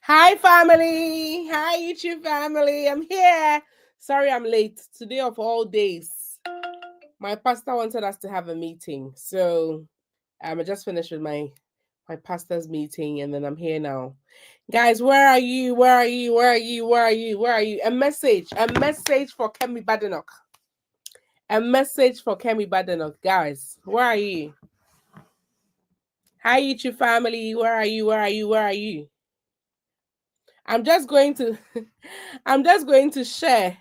Hi, family. Hi, YouTube family. I'm here. Sorry, I'm late. Today of all days, my pastor wanted us to have a meeting, so I just finished with my pastor's meeting, and then I'm here now. Guys, where are you? Where are you? Where are you? Where are you? Where are you? A message for Kemi Badenoch. A message for Kemi Badenoch. Guys, where are you? Hi, YouTube family. Where are you? Where are you? Where are you? I'm just going to I'm just going to share.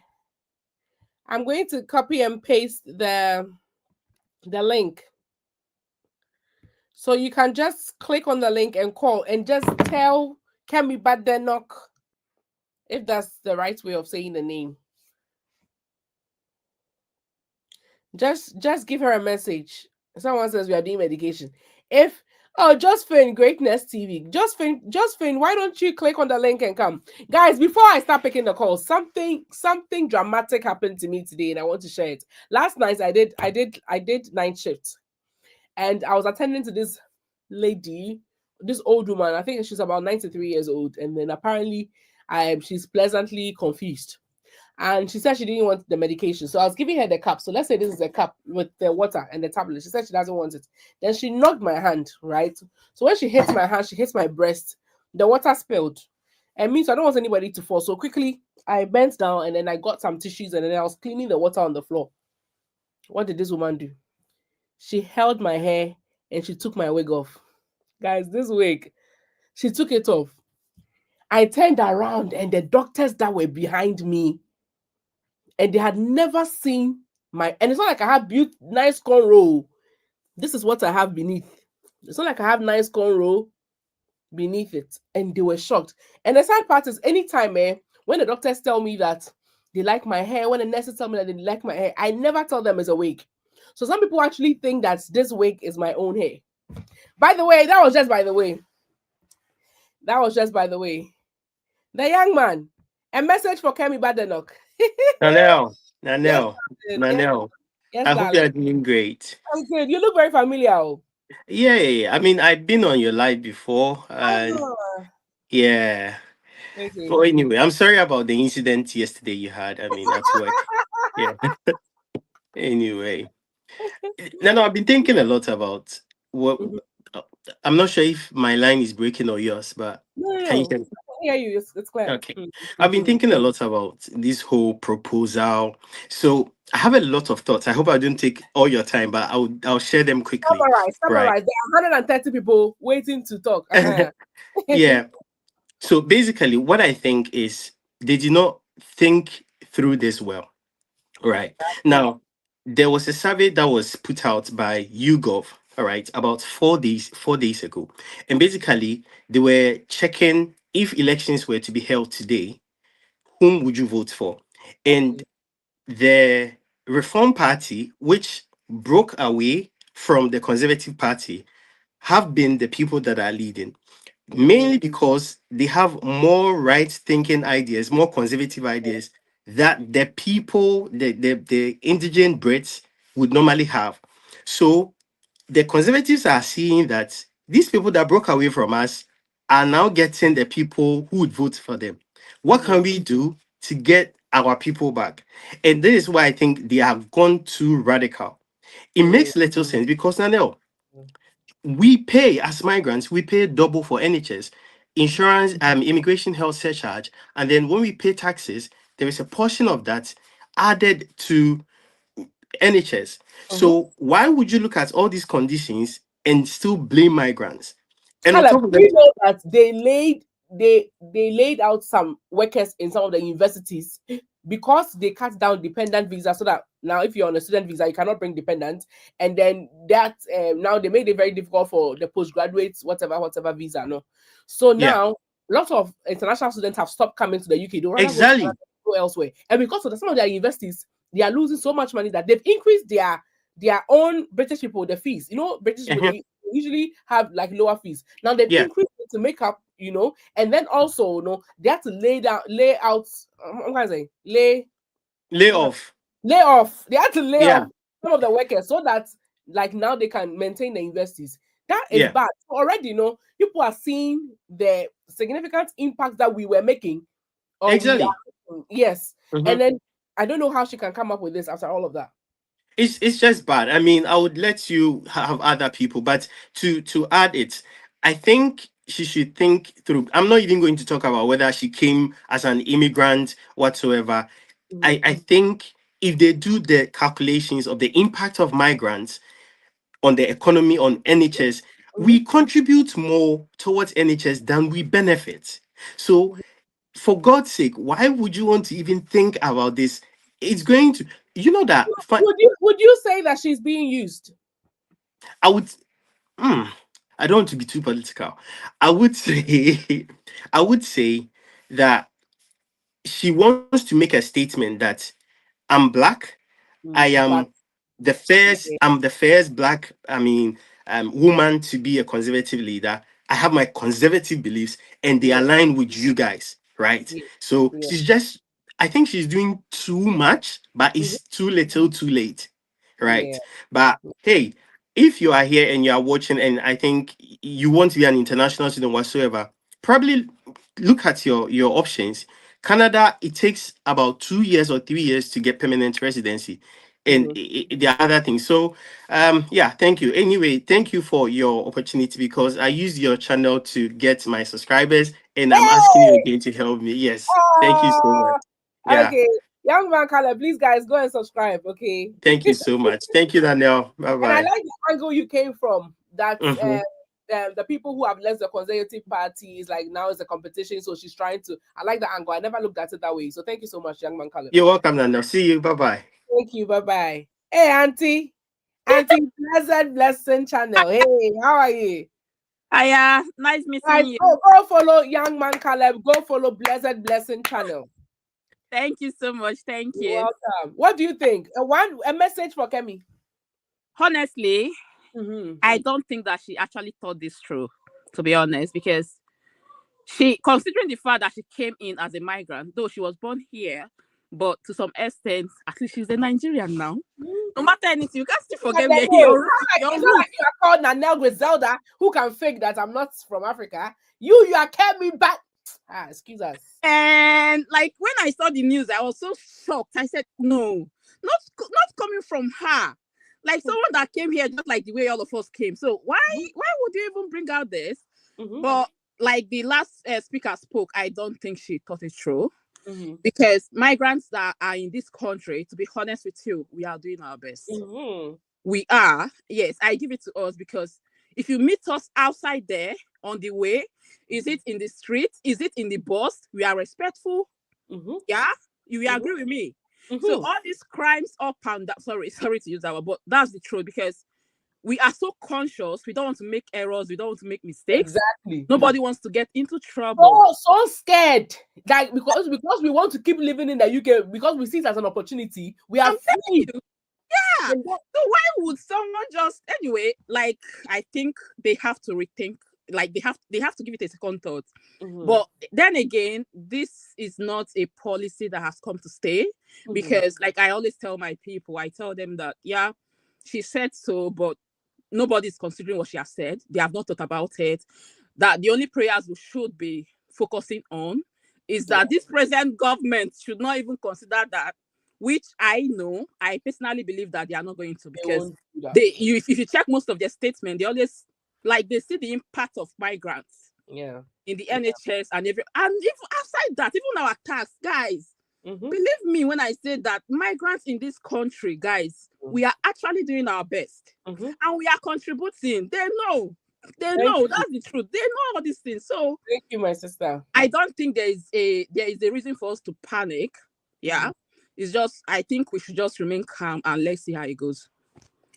I'm going to copy and paste the link. So you can just click on the link and call and just tell Kemi Badenoch, if that's the right way of saying the name. Just give her a message. Someone says we are doing medication. If Josephine, Greatness TV. Josephine, why don't you click on the link and come? Guys, before I start picking the calls, something dramatic happened to me today, and I want to share it. Last night I did night shift, and I was attending to this lady, this old woman. I think she's about 93 years old, and then apparently she's pleasantly confused. And she said she didn't want the medication. So I was giving her the cup. So let's say this is a cup with the water and the tablet. She said she doesn't want it. Then she knocked my hand, right? So when she hits my hand, she hits my breast. The water spilled. And me, so I don't want anybody to fall. So quickly, I bent down and then I got some tissues and then I was cleaning the water on the floor. What did this woman do? She held my hair and she took my wig off. Guys, this wig, she took it off. I turned around and the doctors that were behind me, and they had never seen and it's not like I have nice cornrow. This is what I have beneath. It's not like I have nice cornrow beneath it. And they were shocked. And the sad part is, anytime when the doctors tell me that they like my hair, when the nurses tell me that they like my hair, I never tell them it's a wig. So some people actually think that this wig is my own hair. By the way, that was just by the way. The young man, a message for Kemi Badenoch. Nanel, Yes, Nanel, darling. Nanel. Yes, I hope you darling. are doing great. I'm good. You look very familiar. Oh. Yeah, I mean, I've been on your live before, and Ah, yeah. okay. But anyway, I'm sorry about the incident yesterday you had. I mean, at work. Yeah. Anyway, no, I've been thinking a lot about what. Mhm. uh, I'm not sure if my line is breaking or yours, but No, no, can you no. hear me? I can hear you. It's clear. Okay. Mm, I've been mhm. thinking a lot about this whole proposal. So I have a lot of thoughts. I hope I don't take all your time, but I'll share them quickly. Right. Summarize. There are 130 people waiting to talk. Uh-huh. Yeah. So basically what I think is they did not think through this well. Right. Exactly. Now, there was a survey that was put out by YouGov, all right, about 4 days ago. And basically they were checking if elections were to be held today, whom would you vote for? And Okay. the Reform Party, which broke away from the Conservative Party, have been the people that are leading, Mm-hmm. mainly because they have more right thinking ideas, more conservative ideas that the people, the indigent Brits would normally have. So the conservatives are seeing that these people that broke away from us are now getting the people who would vote for them. What Mm-hmm. can we do to get our people back? And this is why I think they have gone too radical. It makes little sense because now we pay as migrants, we pay double for NHS, insurance, immigration health surcharge, and then when we pay taxes, there is a portion of that added to NHS. Mm-hmm. So why would you look at all these conditions and still blame migrants? And on Caleb, top of do that, you know that they laid out some workers in some of the universities because they cut down dependent visa, so that now if you're on a student visa you cannot bring dependents, and then that now they made it very difficult for the postgraduates, whatever visa. No, so yeah, now lots of international students have stopped coming to the UK. They rather go to Canada, exactly. go elsewhere, and because of some of their universities, they are losing so much money that they've increased their own British people the fees. You know, British people, Uh-huh. they usually have like lower fees. Now they've Yeah, increased it to make up, and then also, they have to lay out. I'm gonna say lay off. lay off. They had to lay Yeah, off some of the workers so that like now they can maintain the universities. That is Yeah, bad. So already, people are seeing the significant impact that we were making on exactly. that. Yes. Mhm. And then I don't know how she can come up with this after all of that. It's just bad. I mean, I would let you have other people, but to add it, I think she should think through. I'm not even going to talk about whether she came as an immigrant whatsoever. Mhm. I think if they do the calculations of the impact of migrants on the economy, on NHS, Mhm. we contribute more towards NHS than we benefit. So, Mhm. for God's sake, why would you want to even think about this? It's going to, you know, that Would you say that she's being used? I would, mm, I don't want to be too political. I would say, I would say that she wants to make a statement that I'm black. I But am I'm the first black, I mean, woman to be a conservative leader. I have my conservative beliefs and they yeah, align with you guys, right? yeah, So yeah. she's just, I think she's doing too much, but Mhm. it's too little too late, Yeah. right? But hey, if you are here and you are watching and I think you want to be an international student whatsoever, probably look at your options. Canada, it takes about 2 years or 3 years to get permanent residency, and Mhm. there are other things. So, yeah, thank you. Anyway, thank you for your opportunity because I used your channel to get my subscribers, and I'm asking you Hey! again to help me. Yes, thank you so much. Ah, Yeah, okay. Young man Caleb, please guys go and subscribe, okay? thank you so much. Thank you, Danielle. Bye And I bye. like the angle you came from. That Hmm. the people who have left the Conservative Party is like now is a competition, so she's trying to. I like the angle. I never looked at it that way. So thank you so much, young man Caleb. You're welcome, Danielle. See you. Bye bye. Thank you. Bye bye. Hey, Auntie Blessed Blessing Channel. Hey, how are you? Hiya, nice Guys, meeting you. go follow young man Caleb. Go follow Blessed Blessing Channel. Thank you so much. Thank You're you. welcome. What do you think? A message for Kemi. Honestly, Mm-hmm. I don't think that she actually thought this through, to be honest, because she, considering the fact that she came in as a migrant, though she was born here, but to some extent, at least she's a Nigerian now. No matter anything, you can't still forget where No, your it's not root. like you are called Nanelle Griselda who can fake that I'm not from Africa. You are Kemi back. Excuse us. And like when I saw the news, I was so shocked. I said, no, not coming from her. Like someone that came here just like the way all of us came. So why would you even bring out this? Mm-hmm. But like the last speaker spoke, I don't think she thought it through Mm-hmm. because migrants that are in this country, to be honest with you, we are doing our best. Mm-hmm. We are, yes, I give it to us because if you meet us outside there on the way, is it in the street? Is it in the bus? We are respectful. Mm-hmm. Yeah, you will Mm-hmm. agree with me. So Mm-hmm. all these crimes up and down, sorry to use that word, but that's the truth because we are so conscious. We don't want to make errors. We don't want to make mistakes. Exactly. Nobody wants to get into trouble. So scared. Like because we want to keep living in the UK because we see it as an opportunity. We are I'm telling free. you, yeah. So why would someone just anyway? Like I think they have to rethink. Like they have to give it a second thought. Mm-hmm. But then again, this is not a policy that has come to stay because, like I always tell my people, I tell them that yeah, she said so, but nobody's considering what she has said. They have not thought about it. That the only prayers we should be focusing on is Yeah. that this present government should not even consider that, which I know, I personally believe that they are not going to They because won't do that. if you check most of their statements, they always like they see the impact of migrants Yeah. in the NHS and even outside that, even our tax, guys. Mm-hmm. Believe me when I say that migrants in this country, guys, we are actually doing our best Mm-hmm. and we are contributing. They know. They Thank know you. that's the truth. They know all these things. So Thank you, my sister. I don't think there is a reason for us to panic. Yeah. It's just I think we should just remain calm and let's see how it goes.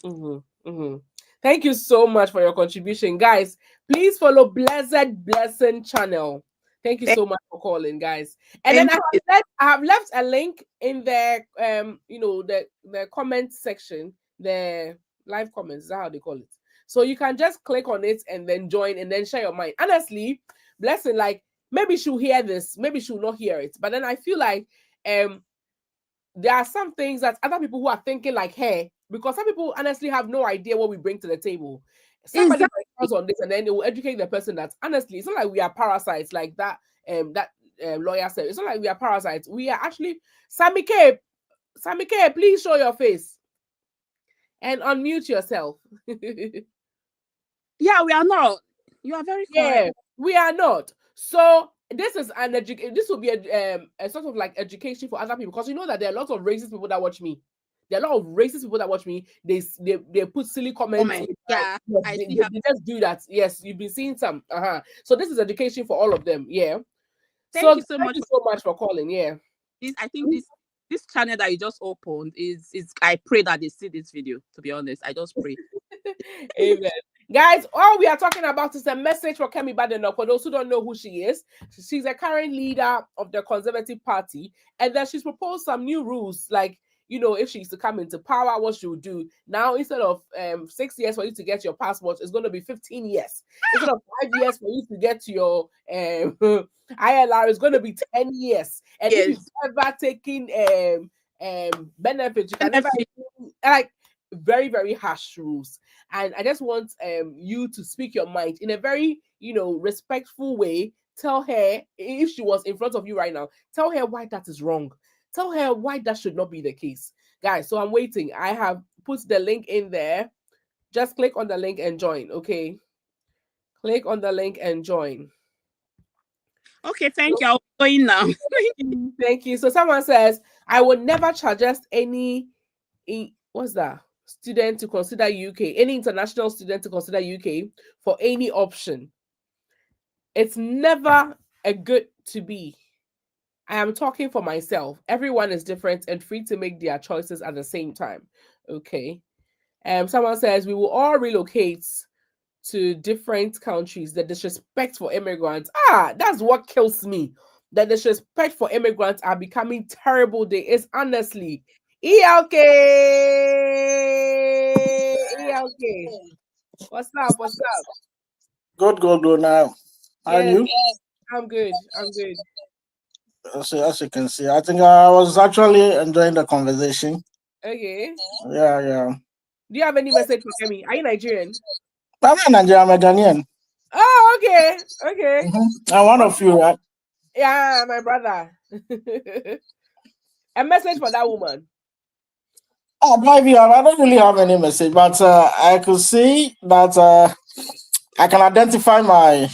Mm-hmm. Mm-hmm. Thank you so much for your contribution, guys. Please follow Blessed Blessing channel. Thank you Thank, so much for calling, guys. And then thank you. I have left a link in the the comment section, the live comments. Is that how they call it? So you can just click on it and then join and then share your mind. Honestly, Blessing, like maybe she'll hear this, maybe she'll not hear it, but then I feel like there are some things that other people who are thinking like, hey, because some people honestly have no idea what we bring to the table. Somebody, Exactly. for on this, and then they will educate the person that honestly, it's not like we are parasites like that. Lawyer said, it's not like we are parasites. We are actually Sammy K, please show your face and unmute yourself. Yeah, we are not. You are very correct. Yeah, we are not. So this is this will be a sort of like education for other people, because you know that there are lots of racist people that watch me. There are a lot of racist people that watch me. They put silly comments. Yeah, they just do that. Yes, you've been seeing some. So this is education for all of them. Yeah. Thank you Thank you so much for calling. Yeah. I think this channel that you just opened is I pray that they see this video. To be honest, I just pray. Amen. Guys, all we are talking about is a message for Kemi Badenoch. For those who don't know who she is, she's a current leader of the Conservative Party, and then she's proposed some new rules, like, you know, if she's to come into power, what she will do. Now, instead of 6 years for you to get your passport, it's going to be 15 years. Instead of 5 years for you to get your ILR, it's going to be 10 years. And if you've ever taken benefits, you can never, like, very, very harsh rules. And I just want you to speak your mind in a very, you know, respectful way. Tell her, if she was in front of you right now, tell her why that is wrong. Tell her why that should not be the case. Guys, so I'm waiting. I have put the link in there. Just click on the link and join, okay? Click on the link and join. Okay, thank you. I'll go in now. Thank you. So someone says, I would never suggest any, what's that? Student to consider UK, any international student to consider UK for any option. It's never a good to be. I am talking for myself. Everyone is different and free to make their choices at the same time. Okay. Someone says we will all relocate to different countries. The disrespect for immigrants. That's what kills me. The disrespect for immigrants are becoming terrible. There is honestly. ELK. What's up? Good now. How are you? I'm good. As you can see, I think I was actually enjoying the conversation. Okay. Yeah. Do you have any message for Kemi? Are you Nigerian? I'm not Nigerian, I'm a Ghanaian. Oh, okay. I'm one of you, right? Yeah, my brother. A message for that woman. I don't really have any message, but I could see that I can identify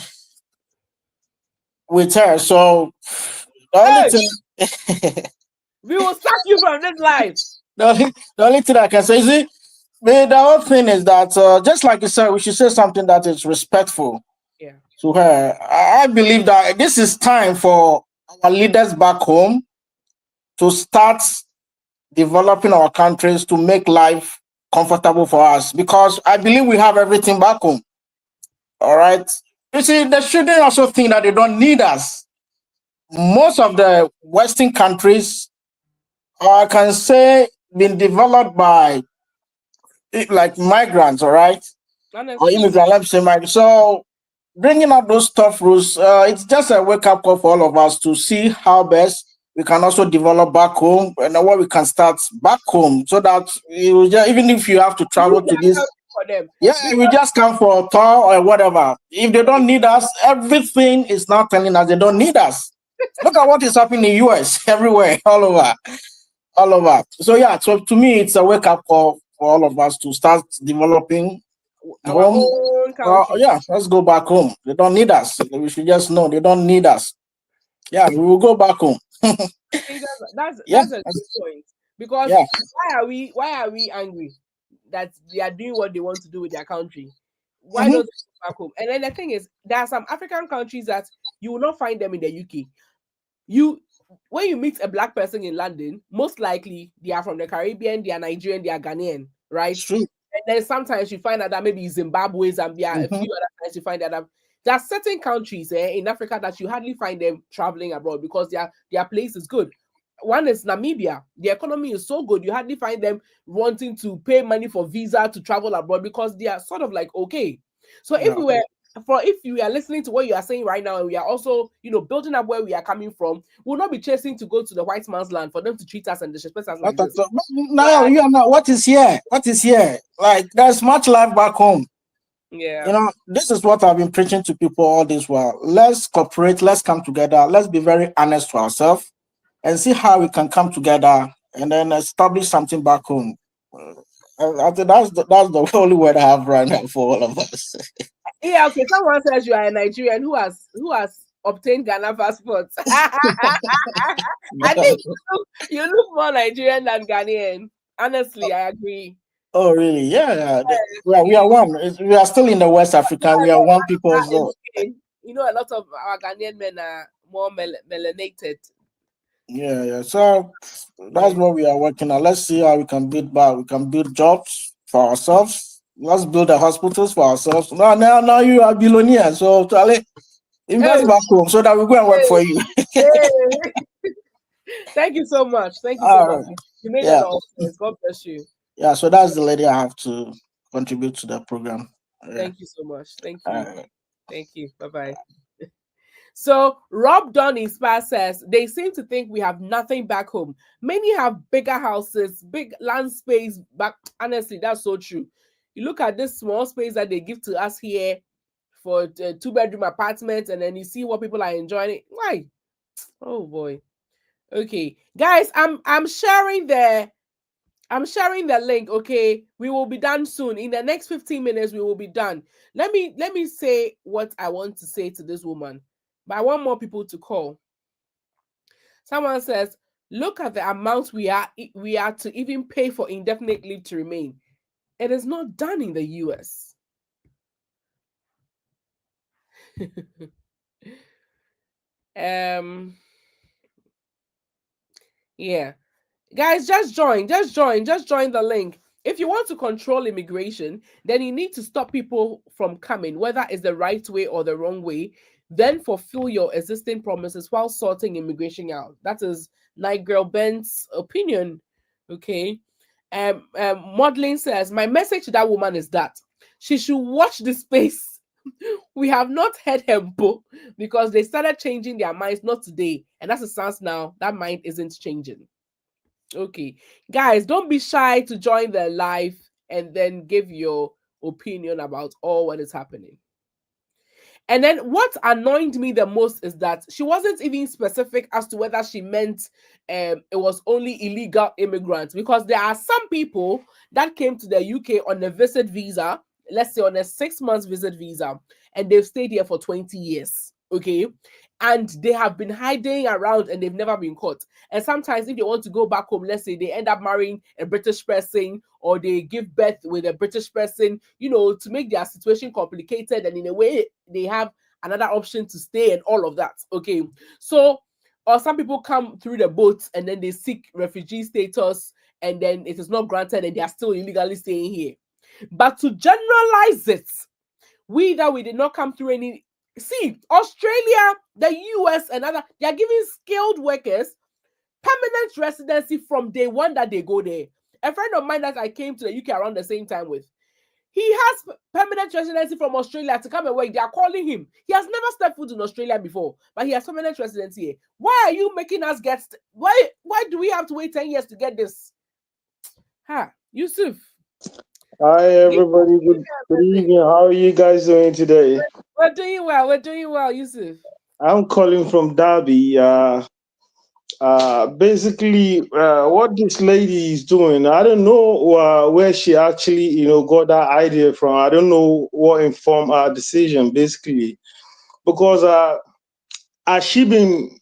with her. So the only thing we will sack you from this life. The only thing I can say is the whole thing is that just like you said, we should say something that is respectful to her. I believe that this is time for our leaders back home to start developing our countries to make life comfortable for us, because I believe we have everything back home. All right. You see, they shouldn't also think that they don't need us. Most of the Western countries, I can say, been developed by like migrants, all right? Or immigrants, let me say migrants. So bringing up those tough rules, it's just a wake-up call for all of us to see how best we can also develop back home and what we can start back home, so that even if you have to travel to this, we just come for a tour or whatever. If they don't need us, everything is now telling us they don't need us. Look at what is happening in the US, everywhere, all over. So yeah, so to me, it's a wake-up call for all of us to start developing our own country. Let's go back home. They don't need us. We should just know they don't need us. Yeah, we will go back home. That's a good point. Because why are we angry that they are doing what they want to do with their country? Why don't they go back home? And then the thing is, there are some African countries that you will not find them in the UK. When you meet a black person in London, most likely they are from the Caribbean, they are Nigerian, they are Ghanaian, right? True. And then sometimes you find out that maybe Zimbabwe, Zambia, a few other times you find out that there are certain countries in Africa that you hardly find them traveling abroad because their place is good. One is Namibia. The economy is so good, you hardly find them wanting to pay money for visa to travel abroad because they are sort of like okay. So if you are listening to what you are saying right now, and we are also, building up where we are coming from, we'll not be chasing to go to the white man's land for them to treat us and disrespect us like this. No, you are not. What is here? Like, there's much life back home. Yeah. You know, this is what I've been preaching to people all this while. Let's cooperate, let's come together, let's be very honest to ourselves and see how we can come together and then establish something back home. I think that's the only word I have right now for all of us. Yeah, okay. Someone says you are a Nigerian who has obtained Ghana passports. I think you look more Nigerian than Ghanaian. Honestly, I agree. Oh, really? Yeah. We are You, one. We are still in the West Africa. We are one people. So, a lot of our Ghanaian men are more melanated. yeah. So that's Yeah. what we are working on. Let's see how we can build back. We can build jobs for ourselves. Let's build the hospitals for ourselves. Now you are billionaire. So, Charlie, invest Hey, back home so that we go and work for hey, you. hey. Thank you so much. Thank you so All much. right. You made a Yeah. lot of sense. God bless you. Yeah. So that's the lady I have to contribute to the program. Yeah. Thank you so much. Thank All you. right. Thank you. Bye bye. So Rob Don Inspire says they seem to think we have nothing back home. Many have bigger houses, big land space. But honestly, that's so true. You look at this small space that they give to us here for a 2-bedroom apartment, and then you see what people are enjoying. Why? Oh boy. Okay, guys, I'm sharing the link. Okay, we will be done soon. In the next 15 minutes, we will be done. Let me say what I want to say to this woman, but I want more people to call. Someone says, "Look at the amount we are to even pay for indefinite leave to remain. It is not done in the U.S." Yeah. Guys, just join the link. If you want to control immigration, then you need to stop people from coming, whether it's the right way or the wrong way. Then fulfill your existing promises while sorting immigration out. That is Night Girl Ben's opinion. Okay. Modeling says, my message to that woman is that she should watch the space. We have not heard her book because they started changing their minds not today. And as it sounds now, that mind isn't changing. Okay, guys, don't be shy to join the live and then give your opinion about all what is happening. And then what annoyed me the most is that she wasn't even specific as to whether she meant it was only illegal immigrants, because there are some people that came to the UK on a visit visa, let's say on a 6 months visit visa, and they've stayed here for 20 years. Okay. And they have been hiding around and they've never been caught. And sometimes, if they want to go back home, let's say they end up marrying a British person or they give birth with a British person, to make their situation complicated. And in a way, they have another option to stay and all of that. Okay. So, or some people come through the boats and then they seek refugee status and then it is not granted and they are still illegally staying here. But to generalize it, we did not come through any. See, Australia, the US, and other, they are giving skilled workers permanent residency from day one that they go there. A friend of mine that I came to the UK around the same time with, he has permanent residency from Australia to come and work. They are calling him. He has never stepped foot in Australia before, but he has permanent residency here. Why are you making us get? Why do we have to wait 10 years to get this? Yusuf. Hi everybody, good evening. How are you guys doing today? We're doing well. We're doing well, Yusuf. I'm calling from Derby. Basically, what this lady is doing, I don't know where she actually, got that idea from. I don't know what informed her decision, basically, because has she been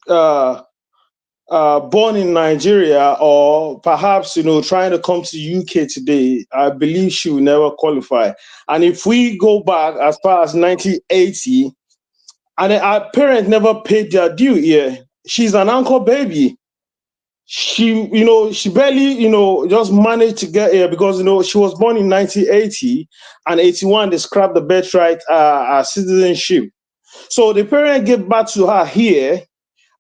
born in Nigeria or perhaps, trying to come to UK today, I believe she will never qualify. And if we go back as far as 1980, and our parents never paid their due here. She's an uncle baby. She barely, just managed to get here because, she was born in 1980 and 81, they scrapped the birthright citizenship. So the parent gave birth to her here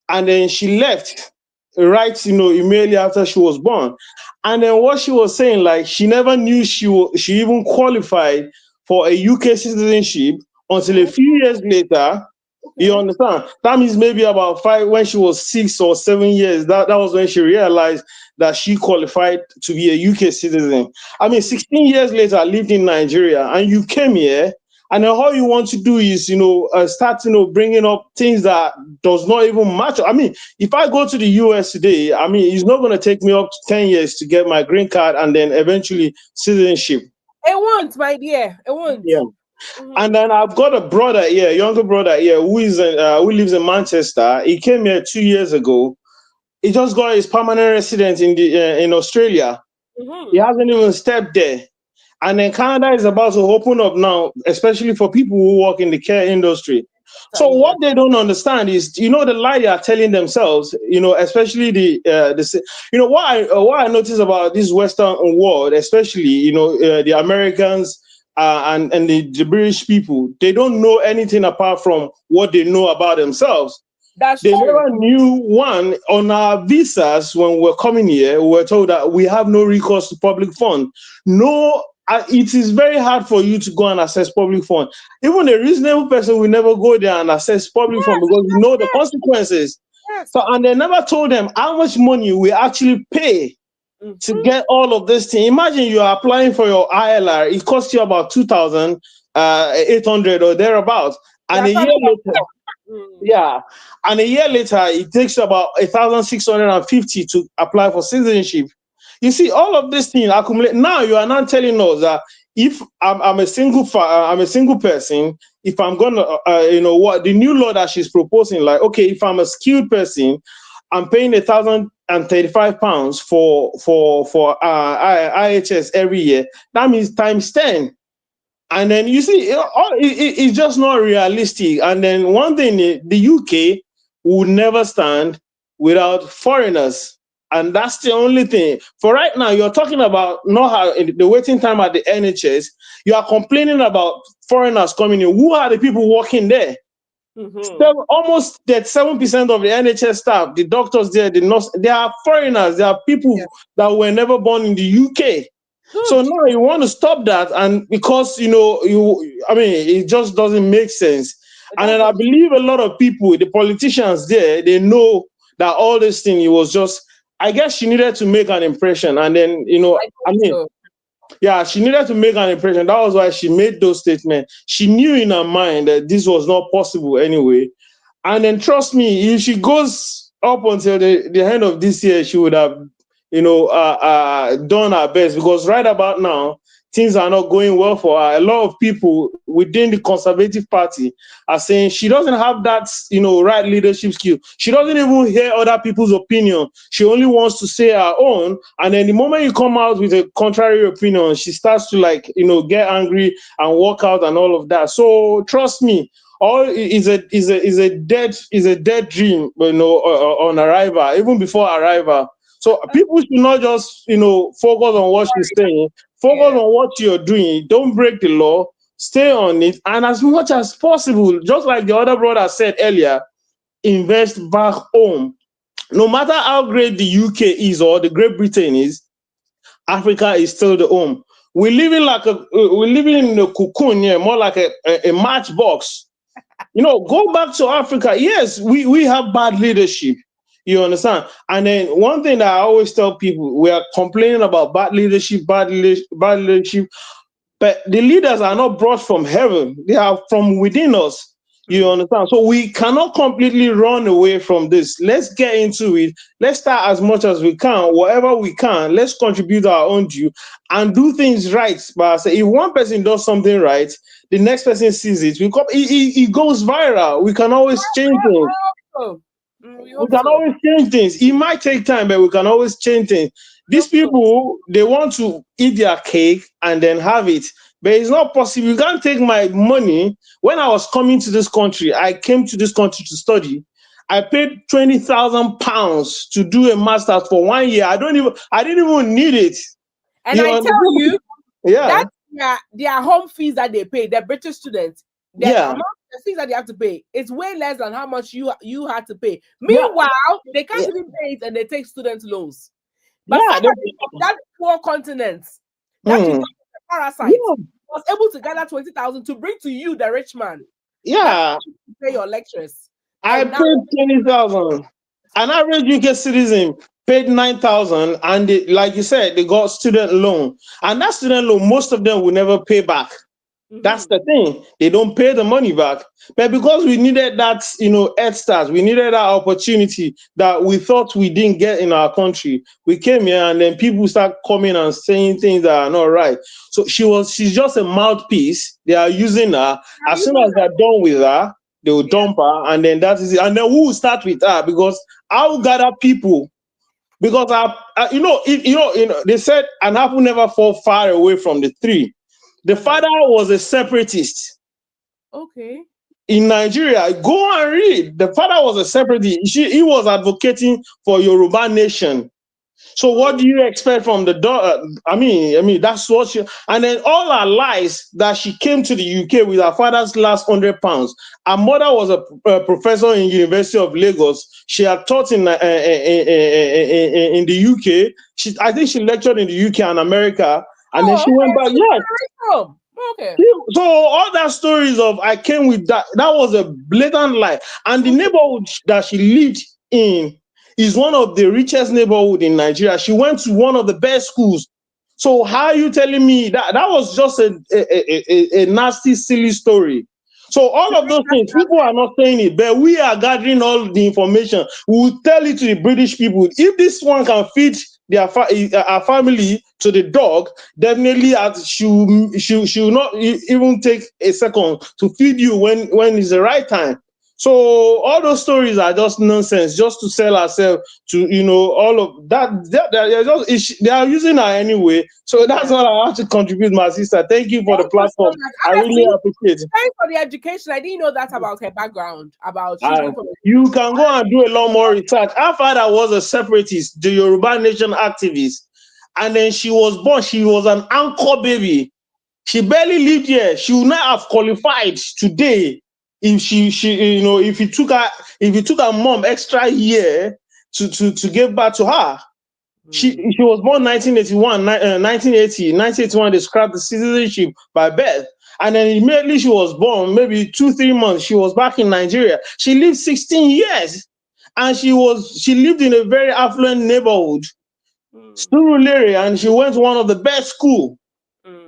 and then she left right, immediately after she was born. And then what she was saying, like, she never knew she even qualified for a UK citizenship until a few years later. You understand? That means maybe about 5, when she was 6 or 7 years, that was when she realized that she qualified to be a UK citizen. I mean, 16 years later, I lived in Nigeria and you came here And then all you want to do is, start, bringing up things that does not even match. I mean, if I go to the US today, I mean, it's not going to take me up to 10 years to get my green card and then eventually citizenship. It won't, my dear. It won't. Yeah. And then I've got a brother here, younger brother here, who lives in Manchester. He came here 2 years ago. He just got his permanent residence in Australia. He hasn't even stepped there. And then Canada is about to open up now, especially for people who work in the care industry. So what they don't understand is, the lie they are telling themselves, especially what I notice about this Western world, especially, the Americans and the British people, they don't know anything apart from what they know about themselves. They never knew, one, on our visas when we're coming here, we were told that we have no recourse to public fund. No, it is very hard for you to go and access public fund. Even a reasonable person will never go there and access public fund because you know the consequences. So, and they never told them how much money we actually pay to get all of this thing. Imagine you are applying for your ILR. It costs you about 2,800 or thereabouts. And a year later, and a year later, it takes about 1,650 to apply for citizenship. You see, all of this thing accumulate. Now you are not telling us that if I'm a single person, if I'm gonna, what the new law that she's proposing, like, okay, if I'm a skilled person, I'm paying £1,035 for IHS every year. That means times 10. And then you see, it's just not realistic. And then one thing, the UK would never stand without foreigners. And that's the only thing. For right now, you're talking about not how the waiting time at the NHS. You are complaining about foreigners coming in. Who are the people working there? Almost that 7% of the NHS staff, the doctors there, the nurse, they are foreigners. They are people that were never born in the UK. So now you want to stop that, and because it just doesn't make sense. And then I believe a lot of people, the politicians there, they know that all this thing, it was just, I guess she needed to make an impression, and then she needed to make an impression. That was why she made those statements. She knew in her mind that this was not possible anyway. And then trust me, if she goes up until the end of this year, she would have done her best, because right about now things are not going well for her. A lot of people within the Conservative Party are saying she doesn't have that right leadership skill. She doesn't even hear other people's opinion. She only wants to say her own, and then the moment you come out with a contrary opinion, she starts to get angry and walk out and all of that. So trust me, all is a dead dream on arrival, even before arrival. So people should not just, focus on what she's saying. Focus on what you're doing. Don't break the law. Stay on it. And as much as possible, just like the other brother said earlier, invest back home. No matter how great the UK is or the Great Britain is, Africa is still the home. We're living in a cocoon here, more like a matchbox. Go back to Africa. Yes, we have bad leadership. You understand? And then one thing that I always tell people, we are complaining about bad leadership, but the leaders are not brought from heaven. They are from within us. You understand? So we cannot completely run away from this. Let's get into it. Let's start as much as we can, whatever we can. Let's contribute our own due and do things right. But if one person does something right, the next person sees it. It goes viral. We can always change things. We can always change things. It might take time, but we can always change things. These people, they want to eat their cake and then have it. But it's not possible. You can't take my money. When I was coming to this country, I came to this country to study. I paid £20,000 to do a master's for 1 year. I didn't even need it. And I tell you, that's their home fees that they pay, the British students. The fees that they have to pay, it's way less than how much you had to pay. Meanwhile, they can't even pay it, and they take student loans. But that poor continent, that is the parasite, was able to gather 20,000 to bring to you, the rich man. To pay your lectures. I paid 20,000. An average UK citizen paid 9,000, and like you said, they got student loan, and that student loan, most of them will never pay back. That's the thing. They don't pay the money back. But because we needed that, head start, we needed that opportunity that we thought we didn't get in our country. We came here and then people start coming and saying things that are not right. So she's just a mouthpiece. They are using her. As soon as they're done with her, they will dump her, and then that is it. And then who will start with her? Because I will gather people. Because they said an apple never fall far away from the tree. The father was a separatist. Okay. In Nigeria, go and read. The father was a separatist. He was advocating for Yoruba nation. So what do you expect from the daughter? I mean, that's what she. And then all her lies that she came to the UK with her father's last £100. Her mother was a professor in University of Lagos. She had taught in the UK. I think she lectured in the UK and America, and then she went back. Yes. Okay. So all that stories of I came with that was a blatant lie. And the neighborhood that she lived in is one of the richest neighborhood in Nigeria. She went to one of the best schools. So how are you telling me that was just a nasty, silly story? So all of those things, people are not saying it, but we are gathering all the information. We will tell it to the British people. If this one can feed our family to the dog, definitely she will not even take a second to feed you when it's the right time. So all those stories are just nonsense, just to sell ourselves to all of that. They are using her anyway. So that's what I have to contribute, my sister. Thank you for the platform. I really appreciate it. Thanks for the education. I didn't know that about her background. You can go and do a lot more research. Her father was a separatist, the Yoruba Nation activist, and then she was born. She was an anchor baby. She barely lived here. She would not have qualified today if if you took her mom extra year to give birth to her. She was born 1981, 1980, 1981. They scrapped the citizenship by birth. And then immediately she was born, maybe 2-3 months, she was back in Nigeria. She lived 16 years. And she lived in a very affluent neighborhood, Surulere, and she went to one of the best schools.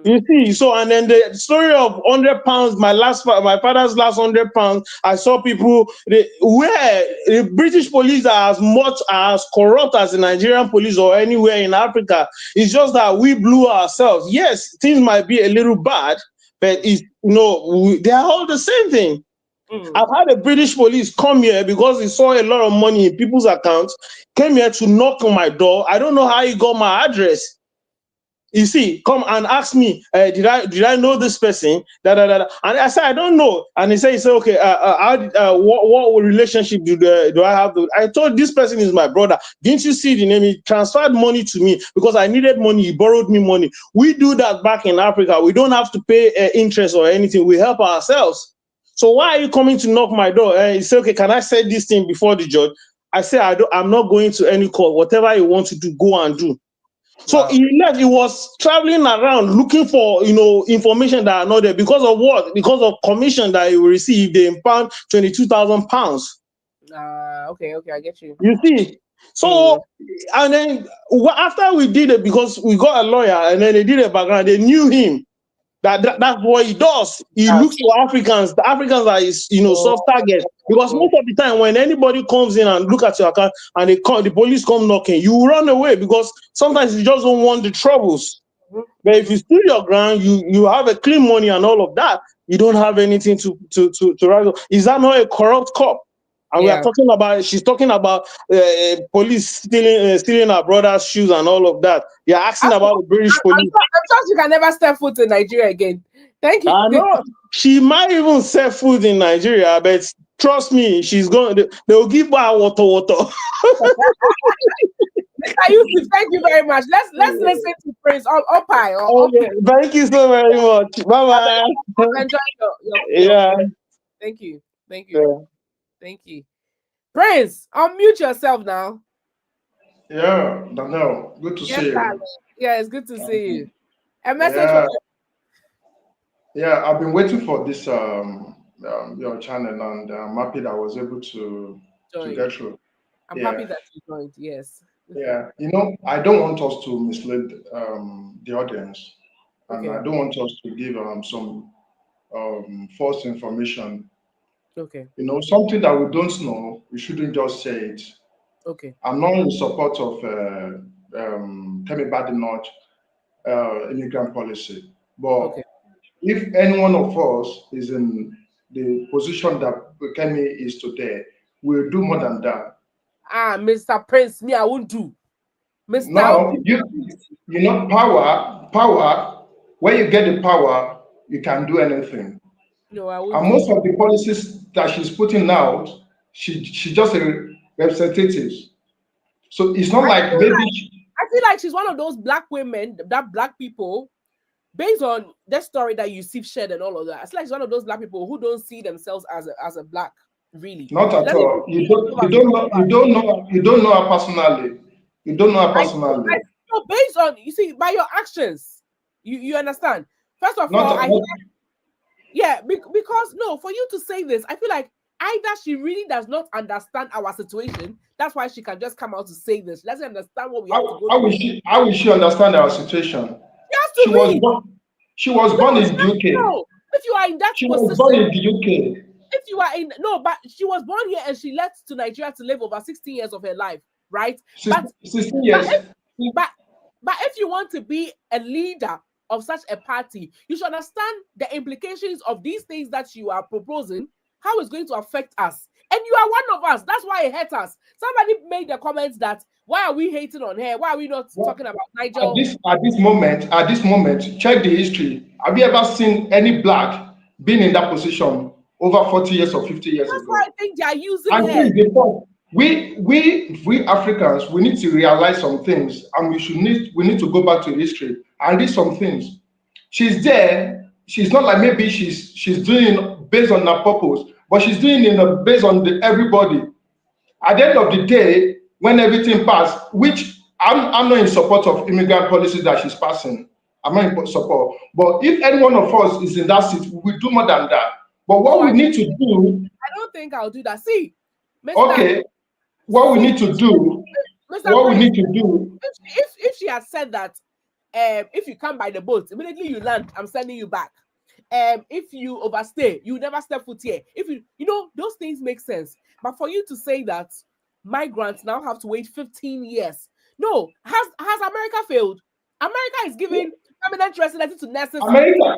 You see, so and then the story of £100, my father's last £100. I saw people where the British police are as much as corrupt as the Nigerian police or anywhere in Africa. It's just that we blew ourselves. Yes, things might be a little bad, but they are all the same thing. I've had the British police come here because he saw a lot of money in people's accounts, came here to knock on my door. I don't know how he got my address. You see, come and ask me, did I know this person? And I said, I don't know. And he said, okay, what relationship do I have? I told this person is my brother. Didn't you see the name? He transferred money to me because I needed money. He borrowed me money. We do that back in Africa. We don't have to pay interest or anything. We help ourselves. So why are you coming to knock my door? And he said, okay, can I say this thing before the judge? I said, I'm not going to any court. Whatever you want to do, go and do. So he left. He was traveling around looking for information that are not there because of what? Because of commission that he will receive. They impound £22,000. Okay, I get you. You see. So and then after we did it, because we got a lawyer and then they did a background, they knew him. That's what he does. He looks for Africans. The Africans are his, soft target. Because most of the time, when anybody comes in and look at your account and the police come knocking, you run away because sometimes you just don't want the troubles. But if you stood your ground, you have a clean money and all of that, you don't have anything to rise up. Is that not a corrupt cop? And we are talking about, she's talking about police stealing her brother's shoes and all of that. You're asking about the British police. I'm sure she can never step foot in Nigeria again. Thank you. I know. She might even sell food in Nigeria, but trust me, she's going. They will give her water. Thank you very much. Let's listen to Prince Opai. Okay, thank you so very much. Bye bye. Enjoy your Thank you. Yeah. Thank you. Prince, unmute yourself now. Yeah, Daniel, good to see you. Yeah, it's good to see you. A message for you. Yeah, I've been waiting for this your channel, and I'm happy that I was able to get through. I'm happy that you joined. Yes. Yeah, I don't want us to mislead the audience, and I don't want us to give some false information. Okay. You know, something that we don't know, we shouldn't just say it. Okay. I'm not in support of Kemi Badenoch immigrant policy, but if any one of us is in the position that Kemi is today, we'll do more than that. Ah, Mr. Prince, me, I won't do. Mr. No, you know, power, when you get the power, you can do anything. No, I won't. And most of the policies that she's putting out, she just a representative. So it's not like maybe I feel like she's one of those black women, that black people, based on the story that Yusuf shared and all of that. I feel like she's one of those black people who don't see themselves as a black, really. Not at all. You don't know her personally. You don't know her personally. So based on, you see, by your actions, you understand. First of all, because no, for you to say this, I feel like either she really does not understand our situation. That's why she can just come out to say this. She doesn't understand what we have to go through. How will she understand our situation? She was born in the UK. No, if you are in that she position, was born in the UK. If you are in but she was born here and she left to Nigeria to live over 16 years of her life, right? 16 years. But if you want to be a leader of such a party, you should understand the implications of these things that you are proposing, how it's going to affect us. And you are one of us. That's why it hurts us. Somebody made the comments that why are we hating on her? Why are we not talking about Nigel? At this moment, check the history. Have you ever seen any black being in that position over 40 years or 50 years ago? That's why I think they are using her. We Africans, we need to realize some things, and we need to go back to history and read some things. She's there. She's not like maybe she's doing based on her purpose, but she's doing it based on everybody. At the end of the day, when everything passed, which I'm not in support of immigrant policies that she's passing. I'm not in support. But if any one of us is in that seat, we do more than that. But what we need to do, I don't think I'll do that. See, okay, what we need to do, if she had said that, if you come by the boat, immediately you land, I'm sending you back. If you overstay, you never step foot here. If you know, those things make sense. But for you to say that migrants now have to wait 15 years, no, has America failed? America is giving permanent residency to nurses.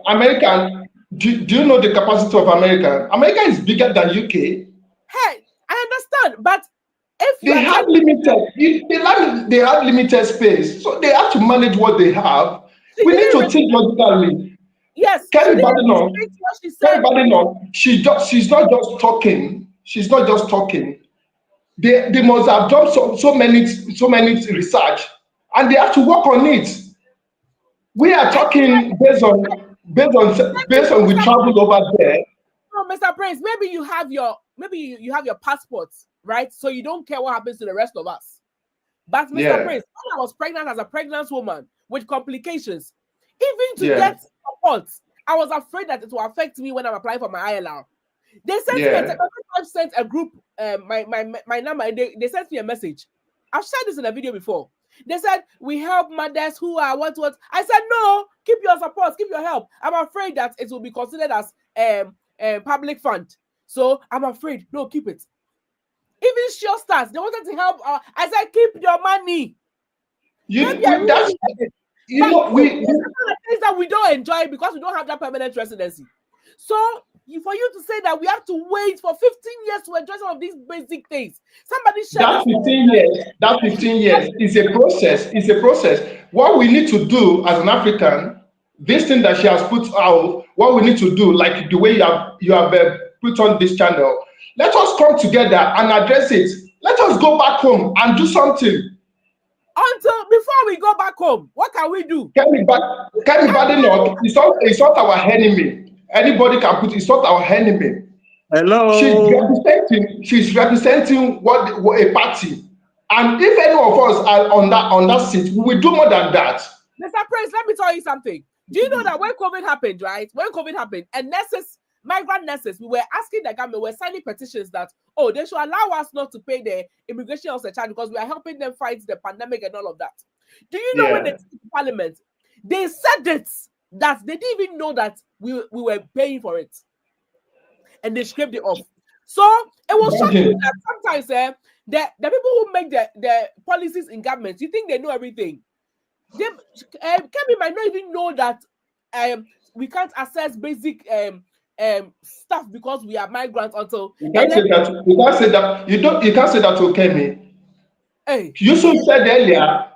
America. Do you know the capacity of America? America is bigger than UK. Hey, I understand, but if they have limited space, so they have to manage what they have. We need to think logically. Yes, Kemi Badenoch, she's not just talking. She's not just talking. They must have done so many research, and they have to work on it. We are talking based on we traveled over there. No, Mr. Prince, maybe you have your passports, right? So you don't care what happens to the rest of us. But Mr. Prince, when I was pregnant as a pregnant woman with complications, even to get support, I was afraid that it will affect me when I'm applying for my ILR. They sent me a group, my number, they sent me a message. I've shared this in a video before. They said, we help mothers who are what. I said, no, keep your support, keep your help. I'm afraid that it will be considered as public fund. So I'm afraid, no, keep it. Even Sure Stars, they wanted to help. I said, keep your money. Things that we don't enjoy because we don't have that permanent residency. So for you to say that we have to wait for 15 years to enjoy some of these basic things. Somebody said that 15 years is a process. It's a process. What we need to do as an African, this thing that she has put out, what we need to do, like the way you have put on this channel, let us come together and address it. Let us go back home and do something. Before we go back home, what can we do? Kemi Badenoch is not our enemy. Anybody can put it's not our enemy. Hello. She's representing what a party. And if any of us are on that seat, we will do more than that. Mr. Prince, let me tell you something. Do you know that when COVID happened, right? When COVID happened, and nurses, migrant nurses, we were asking the government, we were signing petitions that, they should allow us not to pay the immigration officer charge because we are helping them fight the pandemic and all of that. Do you know when they took to Parliament, they said it. that they didn't even know that we were paying for it, and they scraped it off. So it was shocking that sometimes the people who make the policies in government, you think they know everything. Kemi might not even know that we can't access basic stuff because we are migrants until you can't say that. You can't say that. You can't say that to Kemi. Hey. Yusuf said earlier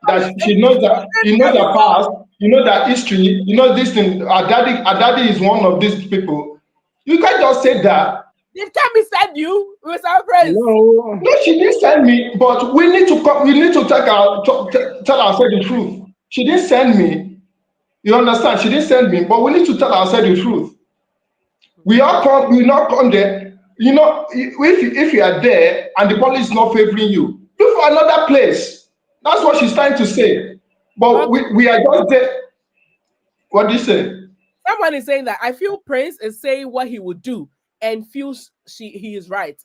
that she knows that you know the past, you know that history, you know this thing. Our daddy is one of these people. You can't just say that. Did Kemi send you with our friends? No, she didn't send me, but we need to come. We need to tell ourselves the truth. She didn't send me. You understand? She didn't send me, but we need to tell ourselves the truth. We not come there. You know, if you are there and the police is not favoring you, look for another place. That's what she's trying to say. But we are just there. What do you say? Someone is saying that I feel Prince is saying what he would do and feels he is right.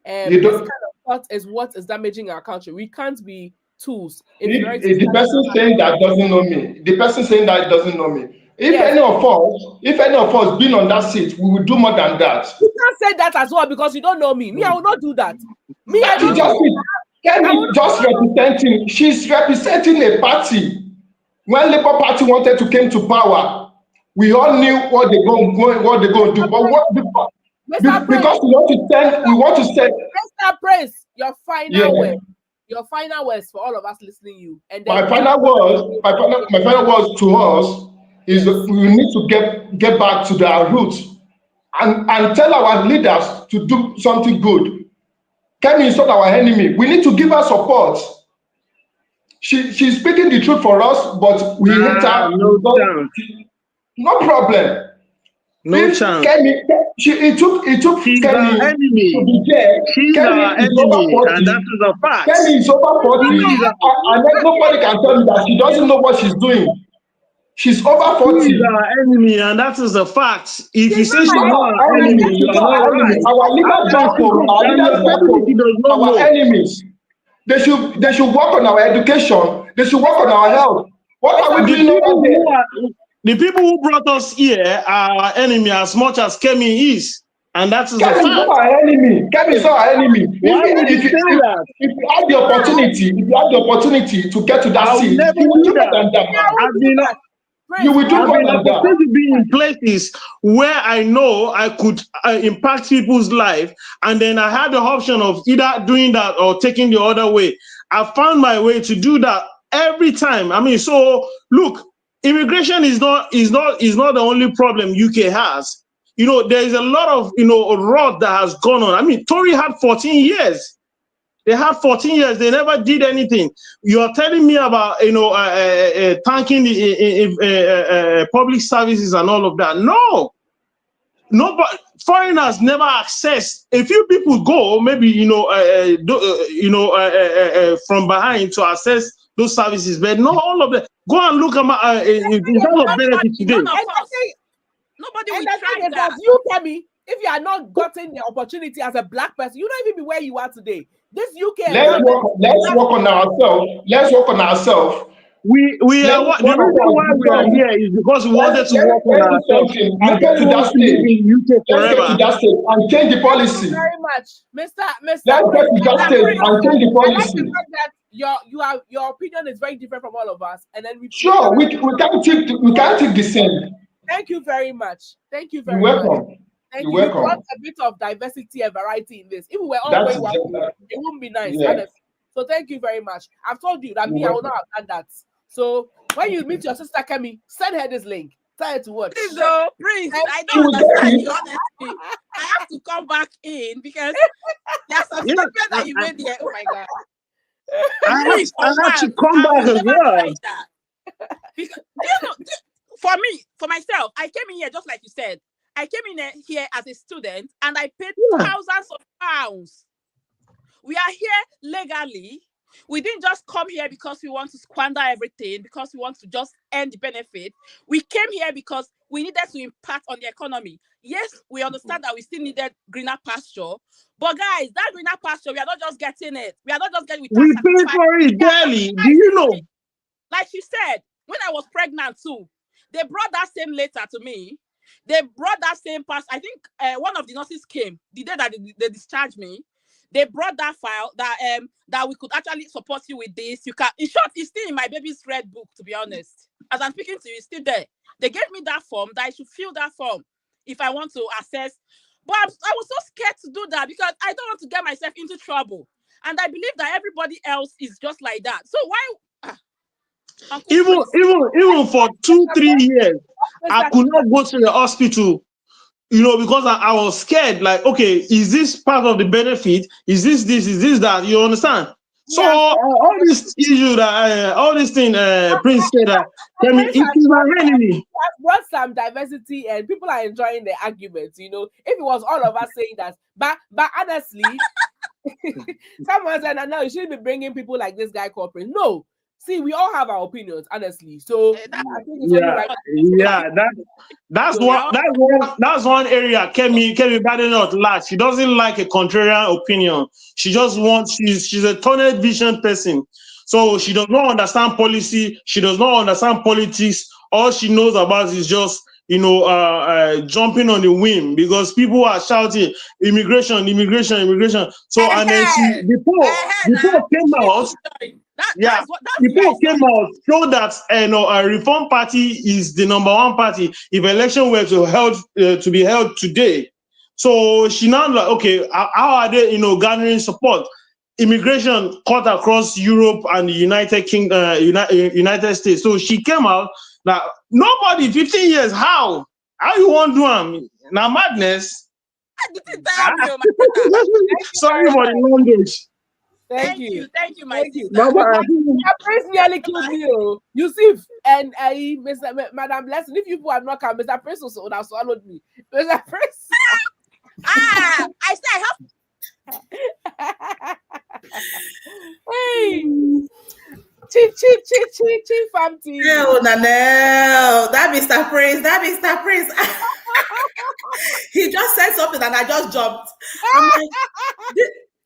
This kind of thought is what is damaging our country. We can't be tools. The person saying that doesn't know me. The person saying that doesn't know me. If any of us been on that seat, we will do more than that. You can't say that as well because you don't know me. Me, I will not do that. Me, I don't know. Kemi just representing. She's representing a party. When Labour Party wanted to come to power, we all knew what they're going to do. But because we want to send. Mr. Prince, your final word. Your final words for all of us listening to you. And then my final words to us is we need to get back to our roots and tell our leaders to do something good. Kemi is not our enemy. We need to give her support. She's speaking the truth for us, but we hate her. No problem. No chance. Kemi, it took Kemi enemy. to be there. She's our enemy, and that is a fact. Kemi is over 40, and nobody can tell me that she doesn't know what she's doing. She's over 40. She's our enemy, and that is a fact. If you say she's not our enemy, you are not right. Our leaders, our enemies. They should work on our education. They should work on our health. What are we doing over there? The people who brought us here are our enemy as much as Kemi is. And that is a fact. Kemi is not our enemy. Kemi is not our enemy. If you have the opportunity to get to that seat, you will do better than that. You will do more than that. I'm to be in places where I know I could impact people's life, and then I had the option of either doing that or taking the other way. I found my way to do that every time. I mean, so look, immigration is not the only problem UK has. You know, there is a lot of rot that has gone on. I mean, Tory had 14 years. They had 14 years. They never did anything. You are telling me about tanking the public services and all of that. No, but foreigners never access. A few people go, maybe from behind to access those services, but not all of them. Go and look at in terms of benefit today. Nobody will try that. You tell me, if you are not gotten the opportunity as a black person, you don't even be where you are today. This UK. Let's work on ourselves. Let's work on ourselves. The reason why we are here is because we wanted to work on ourselves. And get to that stage. Let's get to that stage and change the policy. Thank you very much, Mr. Let's get to that stage and change the policy. I like the fact that your opinion is very different from all of us, and then we can't take the same. Thank you very much. Thank you very much. Thank you. You brought a bit of diversity and variety in this. If we were all going one way, it wouldn't be nice, honestly. So thank you very much. I've told you that I will not have done that. So when you meet your sister Kemi, send her this link. Tell her to watch. Please, I don't understand you, honestly. I have to come back in because there's some statement that you made here. Oh my God. I have to come back as well. Because, for me, for myself, I came in here just like you said. I came in here as a student and I paid thousands of pounds. We are here legally. We didn't just come here because we want to squander everything, because we want to just earn the benefit. We came here because we needed to impact on the economy. Yes, we understand that we still needed greener pasture. But guys, that greener pasture, we are not just getting it. We are not just getting it. We pay for it daily. Do you know? Like she said, when I was pregnant too, they brought that same letter to me. They brought that same pass. I think one of the nurses came the day that they discharged me. They brought that file that we could actually support you with this. You can, in short, it's still in my baby's red book, to be honest. As I'm speaking to you, it's still there. They gave me that form that I should fill that form if I want to access. But I was so scared to do that because I don't want to get myself into trouble. And I believe that everybody else is just like that. So why? Even for 2-3 years, I could not go to the hospital, because I was scared. Like, okay, is this part of the benefit? Is this that? You understand? So all this issue that all this thing, Prince said that it is my enemy. Brought some diversity and people are enjoying the argument. If it was all of us saying that, but honestly, someone said, "No, you shouldn't be bringing people like this guy called Prince." No. See, we all have our opinions, honestly. So I think it's that's one area Kemi Badenoch lacks. She doesn't like a contrarian opinion. She just wants she's a tunnel vision person. So she does not understand policy. She does not understand politics. All she knows about is just jumping on the whim because people are shouting immigration. So and then the poll came out. The poll came out showed that a Reform Party is the #1 party if election were to be held today. So she now like, okay, how are they garnering support? Immigration cut across Europe and the United States. So she came out that nobody 15 years. How you want to do them? Now madness. Sorry for the language. Thank you, my sister. That Prince nearly killed me, Yusuf and Madam Blessing. If you have not come, Mr. Prince also would have swallowed me. Mr. Prince. I said I have. Hey. Chief famty. No, that Mr. Prince. He just said something and I just jumped. I'm like,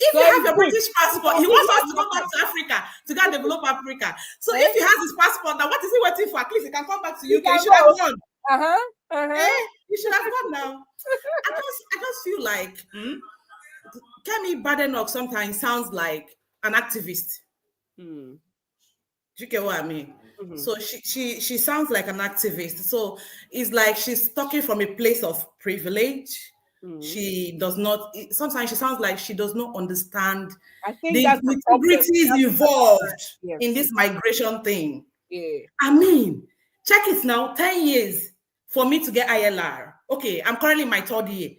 if you have your British passport, he wants us to go back to Africa to go and develop Africa. So if he has his passport, now what is he waiting for? At least he can come back to UK. He should have won. He should have won now. I just feel like Kemi Badenoch sometimes sounds like an activist. Do you get what I mean? Mm-hmm. So she sounds like an activist. So it's like she's talking from a place of privilege. She does not. Sometimes she sounds like she does not understand. I think the nitty-gritty involved in this migration thing. Yeah. I mean, check it now. 10 years for me to get ILR. Okay, I'm currently in my 3rd year.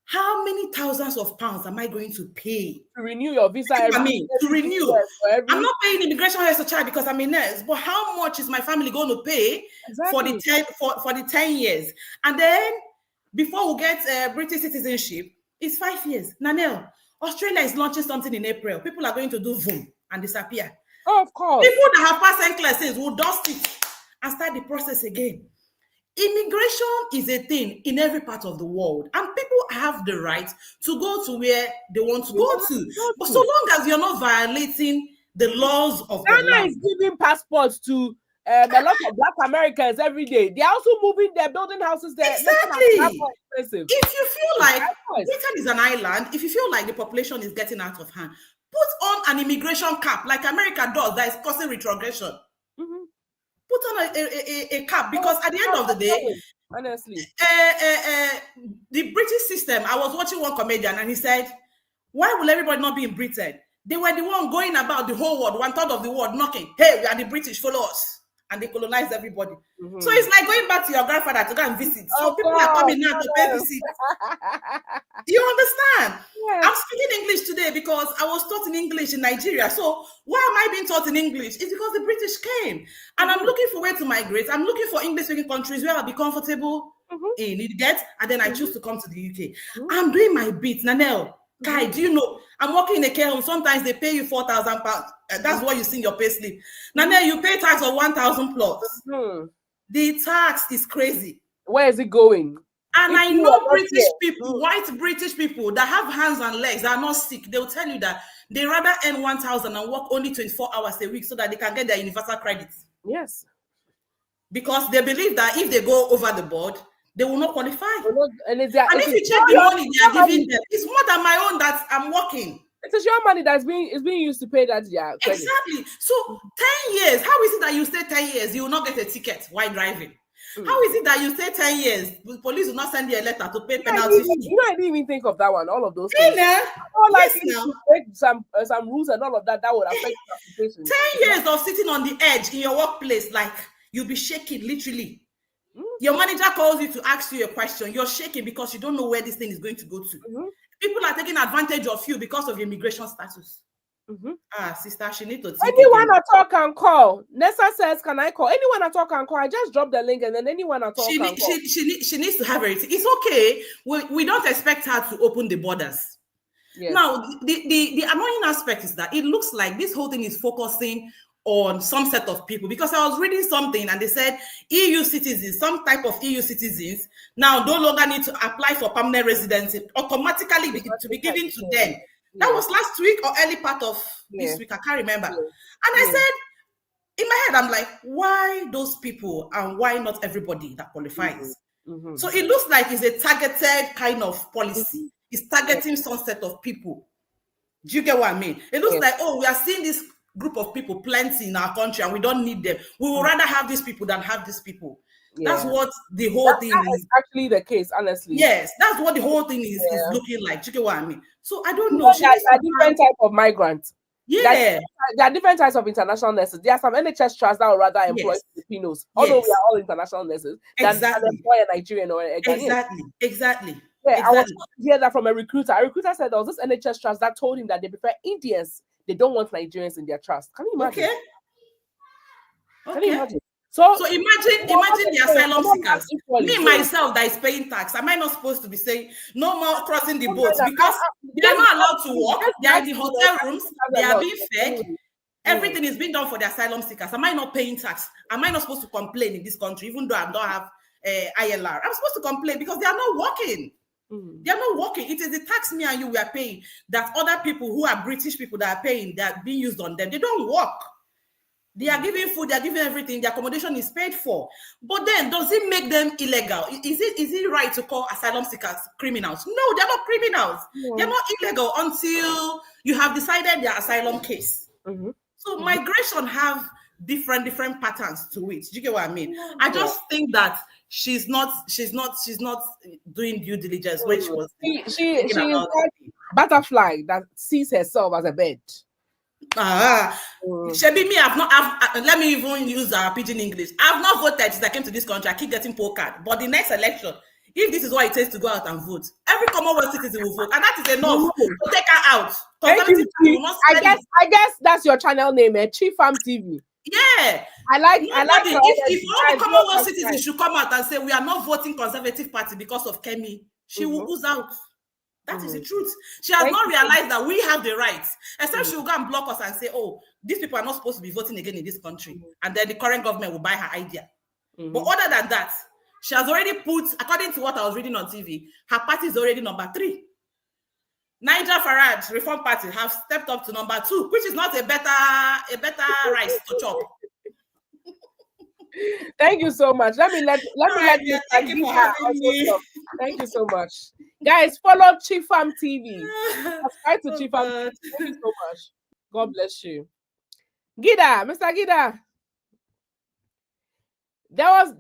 How many thousands of pounds am I going to pay to renew your visa? To renew. I'm not paying immigration as a child because I'm a nurse. But how much is my family going to pay for the 10 years? And then before we get British citizenship, it's 5 years. Nanel, Australia is launching something in April. People are going to do boom and disappear. Oh, of course. People that have passed classes will dust it and start the process again. Immigration is a thing in every part of the world, and people have the right to go to where they want to go to. But so long as you're not violating the laws of the land. Ghana is giving passports to a lot of Black Americans every day. They're also moving, they're building houses there. Exactly. If you feel like Britain is an island, if you feel like the population is getting out of hand, put on an immigration cap like America does that is causing retrogression. Put on a cap because at the end of the day, honestly, the British system. I was watching one comedian and he said, "Why will everybody not be in Britain? They were the one going about the whole world, 1/3 of the world, knocking. Hey, we are the British, follow us." And they colonized everybody. So it's like going back to your grandfather to go and visit. So people are coming now to pay visit. You understand? Yes. I'm speaking English today because I was taught in English in Nigeria. So why am I being taught in English? It's because the British came. And I'm looking for where to migrate. I'm looking for English-speaking countries where I'll be comfortable in it, and then I choose to come to the UK. I'm doing my bit. Nanel, Kai, do you know? I'm working in a care home. Sometimes they pay you £4,000. That's what you see in your pay slip. Now you pay tax of 1,000 plus. The tax is crazy. Where is it going? And I know British people, white British people that have hands and legs, that are not sick. They will tell you that they rather earn 1,000 and work only 24 hours a week so that they can get their universal credit. Yes. because they believe that if they go over the board, they will not qualify. And if you check the money they are giving them, it's more than my own that I'm working. It's your money that's being used to pay that. Yeah, exactly. So 10 years. How is it that you stay 10 years, you will not get a ticket while driving? How is it that you stay 10 years, the police will not send you a letter to pay penalty fee? I didn't even think of that one. All of those things. Some rules and all of that would affect the application. 10 years of sitting on the edge in your workplace, like you'll be shaking literally. Your manager calls you to ask you a question. You're shaking because you don't know where this thing is going to go to. People are taking advantage of you because of your immigration status. Sister, she need to take anyone at all can call. Nessa says, can I call? Anyone at all can call. I just dropped the link and then anyone at all can call. She needs to have everything. It's okay. We don't expect her to open the borders. Yes. Now, the annoying aspect is that it looks like this whole thing is focusing on some set of people, because I was reading something and they said EU citizens, some type of EU citizens now no longer need to apply for permanent residency, automatically to be given to them. That was last week or early part of this week. I can't remember. And I said, in my head, I'm like, why those people and why not everybody that qualifies? So it looks like it's a targeted kind of policy. It's targeting some set of people. Do you get what I mean? It looks like, oh, we are seeing this group of people plenty in our country and we don't need them. We would rather have these people than have these people. That's what the whole thing is. Actually the case, honestly. Yes, that's what the whole thing is looking like. Do you get what I mean? So I don't know. There are different types of migrants. Yeah. There are different types of international nurses. There are some NHS trusts that would rather employ Filipinos, although we are all international nurses, than employ a Nigerian or a Ghanaian. Exactly. Yeah, I was to hear that from a recruiter. A recruiter said there was this NHS trust that told him that they prefer Indians. They don't want Nigerians in their trust. Can you imagine? Can you imagine? So imagine the asylum seekers. Me myself that is paying tax. Am I not supposed to be saying no more crossing the boats because they are not allowed to walk? They are in the hotel rooms. They are being fed. Everything is being done for the asylum seekers. Am I not paying tax? Am I not supposed to complain in this country, even though I don't have ILR? I'm supposed to complain because they are not working. They are not working. It is the tax me and you we are paying that other people who are British people that are paying, that are being used on them. They don't work. They are giving food, they are giving everything, their accommodation is paid for. But then, does it make them illegal? Is it right to call asylum seekers criminals? No, they're not criminals. They're not illegal until you have decided their asylum case. So migration have different patterns to it. Do you get what I mean? I just think that she's not doing due diligence when she was she is like butterfly that sees herself as a bird. Shebi, me, let me even use pidgin English. I've not voted since I came to this country. I keep getting pokered. But the next election, if this is what it takes to go out and vote, every Commonwealth citizen will vote, and that is enough to take her out. Thank you. I guess that's your channel name, Chief Farm TV. Yeah, I like. If all the Commonwealth citizens should come out and say we are not voting Conservative Party because of Kemi, she will lose out. That is the truth. She has not realized that we have the rights. Except she will go and block us and say, oh, these people are not supposed to be voting again in this country. And then the current government will buy her idea. But other than that, she has already put, according to what I was reading on TV, her party is already number 3. Nigel Farage, Reform Party, have stepped up to number 2, which is not a better rice to chop. Thank you so much. Let me let you. Thank you for having me. Thank you so much. Guys, follow Chief Farm TV. Subscribe to Chief Farm TV. Thank you so much. God bless you. Gida, Mr. Gida. There was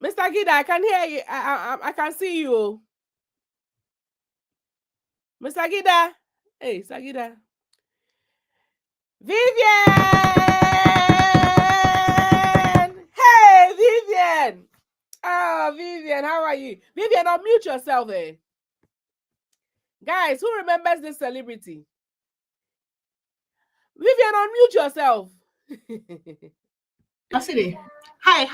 Mr. Gida, I can hear you. I can see you. Mr. Gida. Hey, Mr. Gida. Vivian! Hey, Vivian! Oh, Vivian, how are you? Vivian, unmute yourself, eh? Guys, who remembers this celebrity? Vivian, unmute yourself. Hi.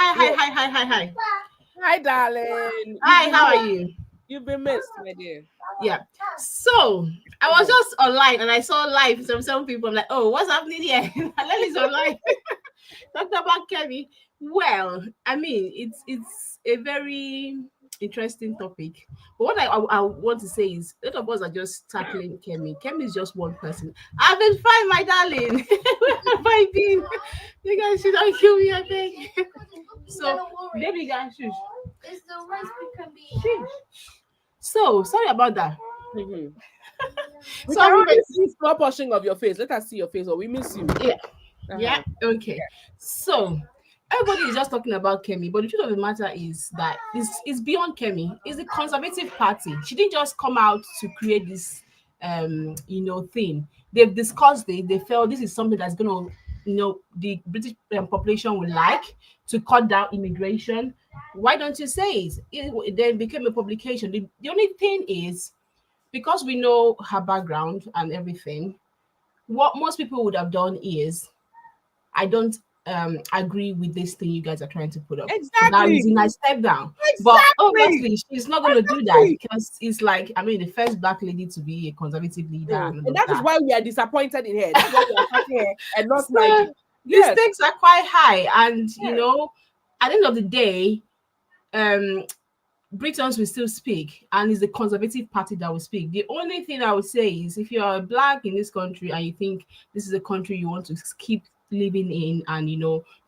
Hi, darling. Hi, how are you? You've been missed, my dear. Yeah. So I was just online and I saw live some people. I'm like, oh, what's happening here? Leslie's online. Talked about Kemi. Well, I mean, it's a very interesting topic. But what I want to say is, a lot of us are just tackling Kemi. Kemi is just one person. I've been fine, my darling. Where have I been? You guys should not kill me, I think. So, baby guys, shush. It's the worst can be. So, sorry about that. We So, can already see slow pushing of your face. Let us see your face, or we miss you. Yeah. Yeah. Okay. Yeah. So everybody is just talking about Kemi, but the truth of the matter is that it's beyond Kemi. It's the Conservative Party. She didn't just come out to create this thing. They've discussed it. They felt this is something that's gonna, the British population would like to cut down immigration. Why don't you say it? It then became a publication. The only thing is, because we know her background and everything, what most people would have done is, I don't agree with this thing you guys are trying to put up. Exactly. For that reason, I step down. Exactly. But obviously, she's not going to do that, because it's like, I mean, the first black lady to be a conservative leader. And that is why we are disappointed in her. That's why we are attacking her and not Nigeria. These stakes are quite high. And, at the end of the day, Britons will still speak, and it's the Conservative Party that will speak. The only thing I would say is, if you are black in this country and you think this is a country you want to keep living in, and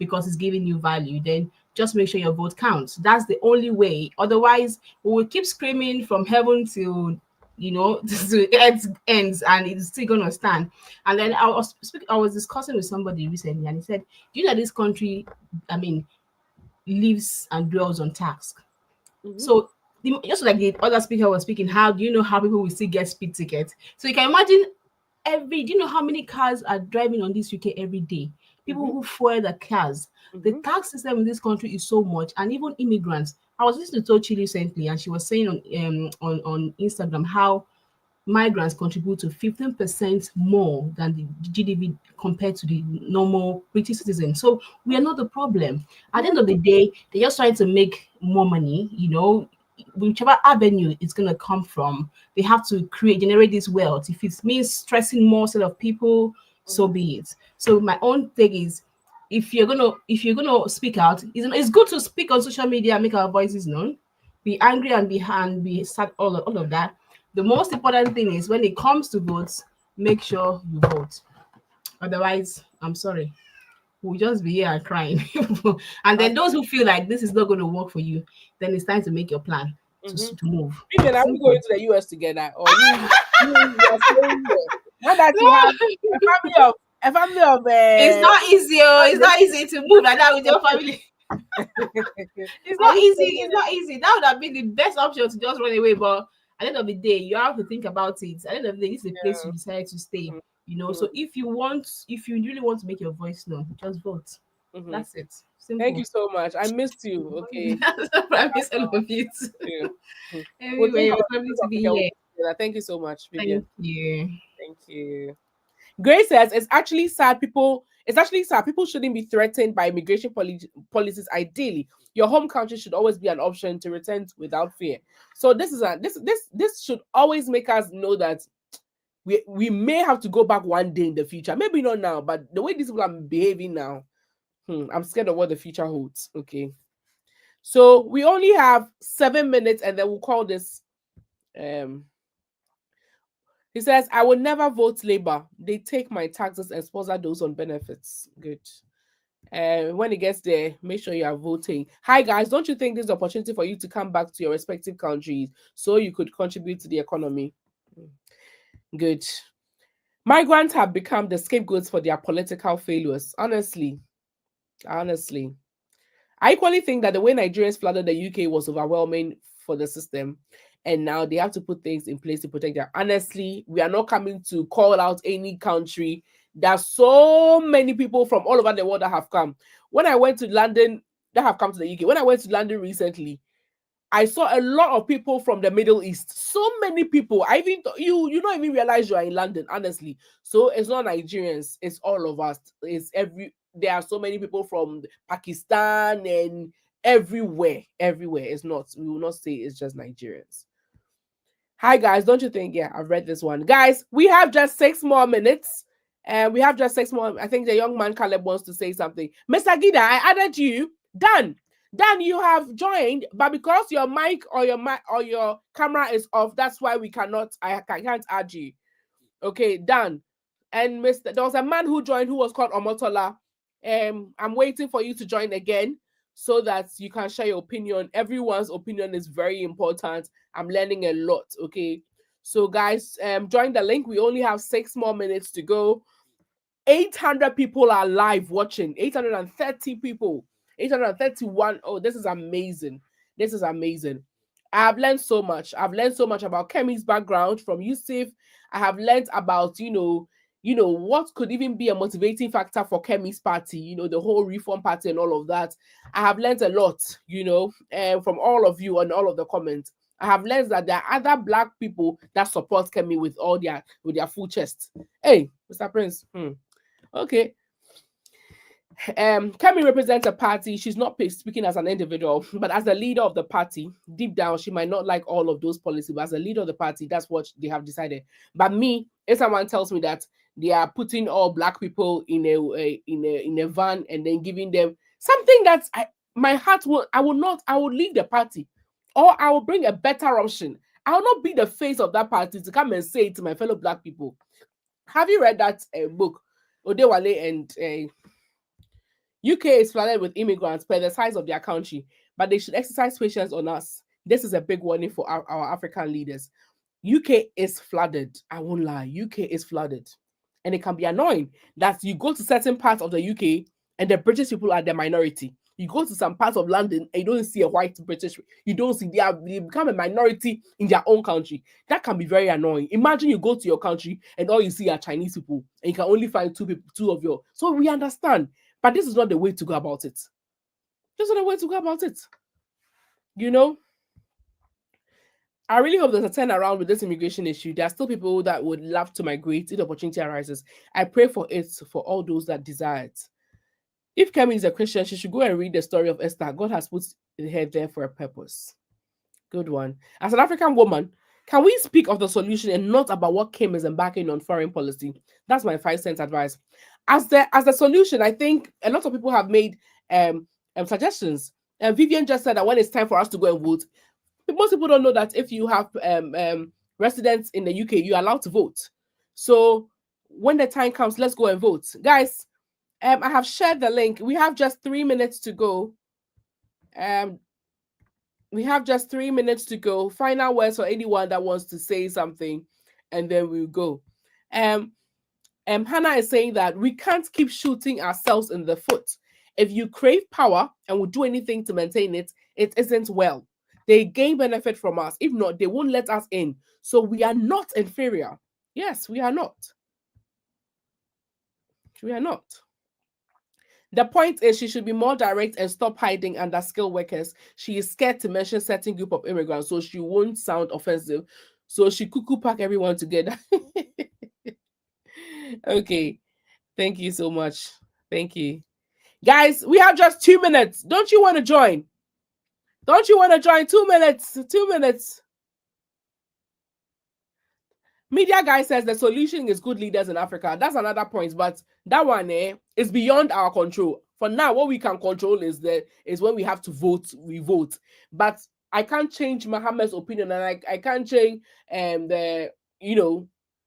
because it's giving you value, then just make sure your vote counts. That's the only way. Otherwise, we will keep screaming from heaven to to earth ends, and it's still gonna stand. And then I was discussing with somebody recently, and he said, "Do you know this country, I mean, lives and dwells on tax?" So just like the other speaker was speaking, how do you know how people will still get speed tickets? So you can imagine do you know how many cars are driving on this UK every day? People who fuel the cars. The tax system in this country is so much, and even immigrants. I was listening to Tochi recently, and she was saying on Instagram how migrants contribute to 15% more than the GDP compared to the normal British citizen. So we are not the problem. At the end of the day, they're just trying to make more money, whichever avenue it's going to come from. They have to generate this wealth. If it means stressing more set of people, so be it. So my own thing is, if you're gonna speak out, it's good to speak on social media and make our voices known. Be angry and be sad, all of that. The most important thing is, when it comes to votes, make sure you vote. Otherwise, I'm sorry, we'll just be here and crying. And then those who feel like this is not going to work for you, then it's time to make your plan to move. Even are we going to the US together, or you are staying there? Not that you have a family of. It's not easy. It's not easy to move like that with your family. It's not easy. It's not easy. That would have been the best option, to just run away, but at the end of the day, you have to think about it. At the end of the day, this is the place you decide to stay. So if you really want to make your voice known, just vote. That's it. Simple. Thank you so much. I missed you. Okay. I miss all of you too. Anyway, it was lovely to be here. Thank you so much, Vivian. Thank you. Grace says it's actually sad people shouldn't be threatened by immigration policies. Ideally, your home country should always be an option to return without fear. So this should always make us know that we may have to go back one day in the future. Maybe not now, but the way these people are behaving now, I'm scared of what the future holds. Okay. So we only have 7 minutes, and then we'll call this. He says, I will never vote Labour. They take my taxes and sponsor those on benefits. Good. When it gets there, make sure you are voting. Hi, guys. Don't you think this is an opportunity for you to come back to your respective countries so you could contribute to the economy? Good. Migrants have become the scapegoats for their political failures. Honestly. I equally think that the way Nigerians flooded the UK was overwhelming for the system. And now they have to put things in place to protect them. Honestly, we are not coming to call out any country. There are so many people from all over the world that have come. When I went to London, that have come to the UK. When I went to London recently, I saw a lot of people from the Middle East. So many people. I even you don't even realize you are in London, honestly. So it's not Nigerians, it's all of us. There are so many people from Pakistan and everywhere. It's not. We will not say it's just Nigerians. Hi, guys. Don't you think? Yeah, I've read this one. Guys, we have just 6 more minutes. And we have just 6 more. I think the young man Caleb wants to say something. Mr. Gida, I added you. Done. Dan, you have joined, but because your mic or your camera is off, that's why we cannot. I can't add you. Okay, Dan. And there was a man who joined who was called Omotola. I'm waiting for you to join again so that you can share your opinion. Everyone's opinion is very important. I'm learning a lot. Okay, so guys, join the link. We only have 6 more minutes to go. 800 people are live watching. 830 people. 831. Oh, this is amazing. This is amazing. I have learned so much. I've learned so much about Kemi's background from Yusuf. I have learned about, what could even be a motivating factor for Kemi's party, the whole reform party and all of that. I have learned a lot, from all of you and all of the comments. I have learned that there are other Black people that support Kemi with their full chest. Hey, Mr. Prince. Okay. Kemi represents a party. She's not speaking as an individual, but as the leader of the party, deep down, she might not like all of those policies, but as a leader of the party, that's what they have decided. But me, if someone tells me that they are putting all Black people in a van and then giving them something that I will leave the party, or I will bring a better option. I will not be the face of that party to come and say to my fellow Black people. Have you read that book? Odewale and UK is flooded with immigrants per the size of their country, but they should exercise patience on us. This is a big warning for our African leaders. UK is flooded. I won't lie. UK is flooded. And it can be annoying that you go to certain parts of the UK and the British people are the minority. You go to some parts of London and you don't see a white British. You don't see they become a minority in their own country. That can be very annoying. Imagine you go to your country and all you see are Chinese people and you can only find two of your. So we understand, but this is not the way to go about it. This is not the way to go about it. I really hope there's a turnaround with this immigration issue. There are still people that would love to migrate if the opportunity arises. I pray for it for all those that desire it. If Kemi is a Christian, she should go and read the story of Esther. God has put her there for a purpose. Good one. As an African woman, can we speak of the solution and not about what Kim is embarking on foreign policy? That's my 5-cent advice. As the solution, I think a lot of people have made suggestions. Vivian just said that when it's time for us to go and vote, most people don't know that if you have residents in the UK, you're allowed to vote. So when the time comes, let's go and vote. Guys, I have shared the link. We have just 3 minutes to go. We have just 3 minutes to go. Final words for anyone that wants to say something, and then we'll go. Hannah is saying that we can't keep shooting ourselves in the foot. If you crave power and will do anything to maintain it, it isn't well. They gain benefit from us. If not, they won't let us in. So we are not inferior. Yes, we are not. We are not. The point is she should be more direct and stop hiding under skilled workers. She is scared to mention certain group of immigrants, so she won't sound offensive. So she cuckoo pack everyone together. Okay. Thank you so much. Thank you. Guys, we have just 2 minutes. Don't you want to join? Don't you want to join? 2 minutes. 2 minutes. Media guy says the solution is good leaders in Africa. That's another point, but that one is beyond our control. For now, what we can control is when we have to vote, we vote. But I can't change Mohammed's opinion, and I can't change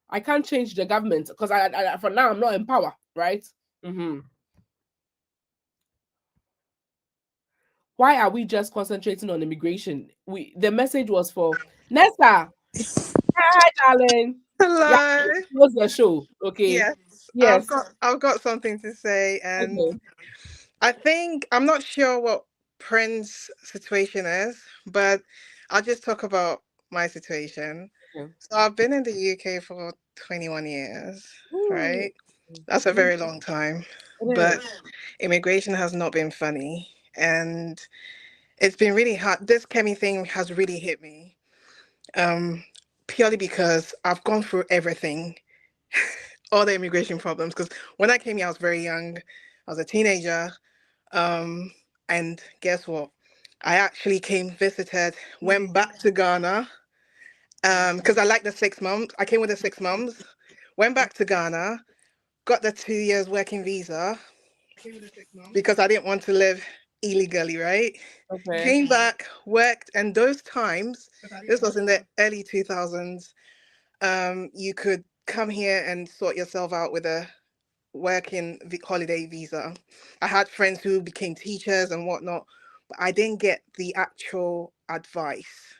I can't change the government because I for now I'm not in power, right? Why are we just concentrating on immigration? The message was for Nessa. Hi, darling. Hello. Yeah, close the show. Okay. Yes. I've got something to say, and okay. I think I'm not sure what Prince's situation is, but I'll just talk about my situation. Okay. So I've been in the UK for 21 years, right? That's a very long time. But immigration has not been funny, and it's been really hard. This Kemi thing has really hit me. Purely because I've gone through everything, all the immigration problems. Because when I came here, I was very young. I was a teenager. And guess what? I actually visited, went back to Ghana. Because I liked the 6 months. I came with the 6 months. Went back to Ghana. Got the 2 years working visa. Because I didn't want to live illegally, right? Okay. Came back, worked, and those times, this was in the early 2000s, you could come here and sort yourself out with a working holiday visa. I had friends who became teachers and whatnot, but I didn't get the actual advice.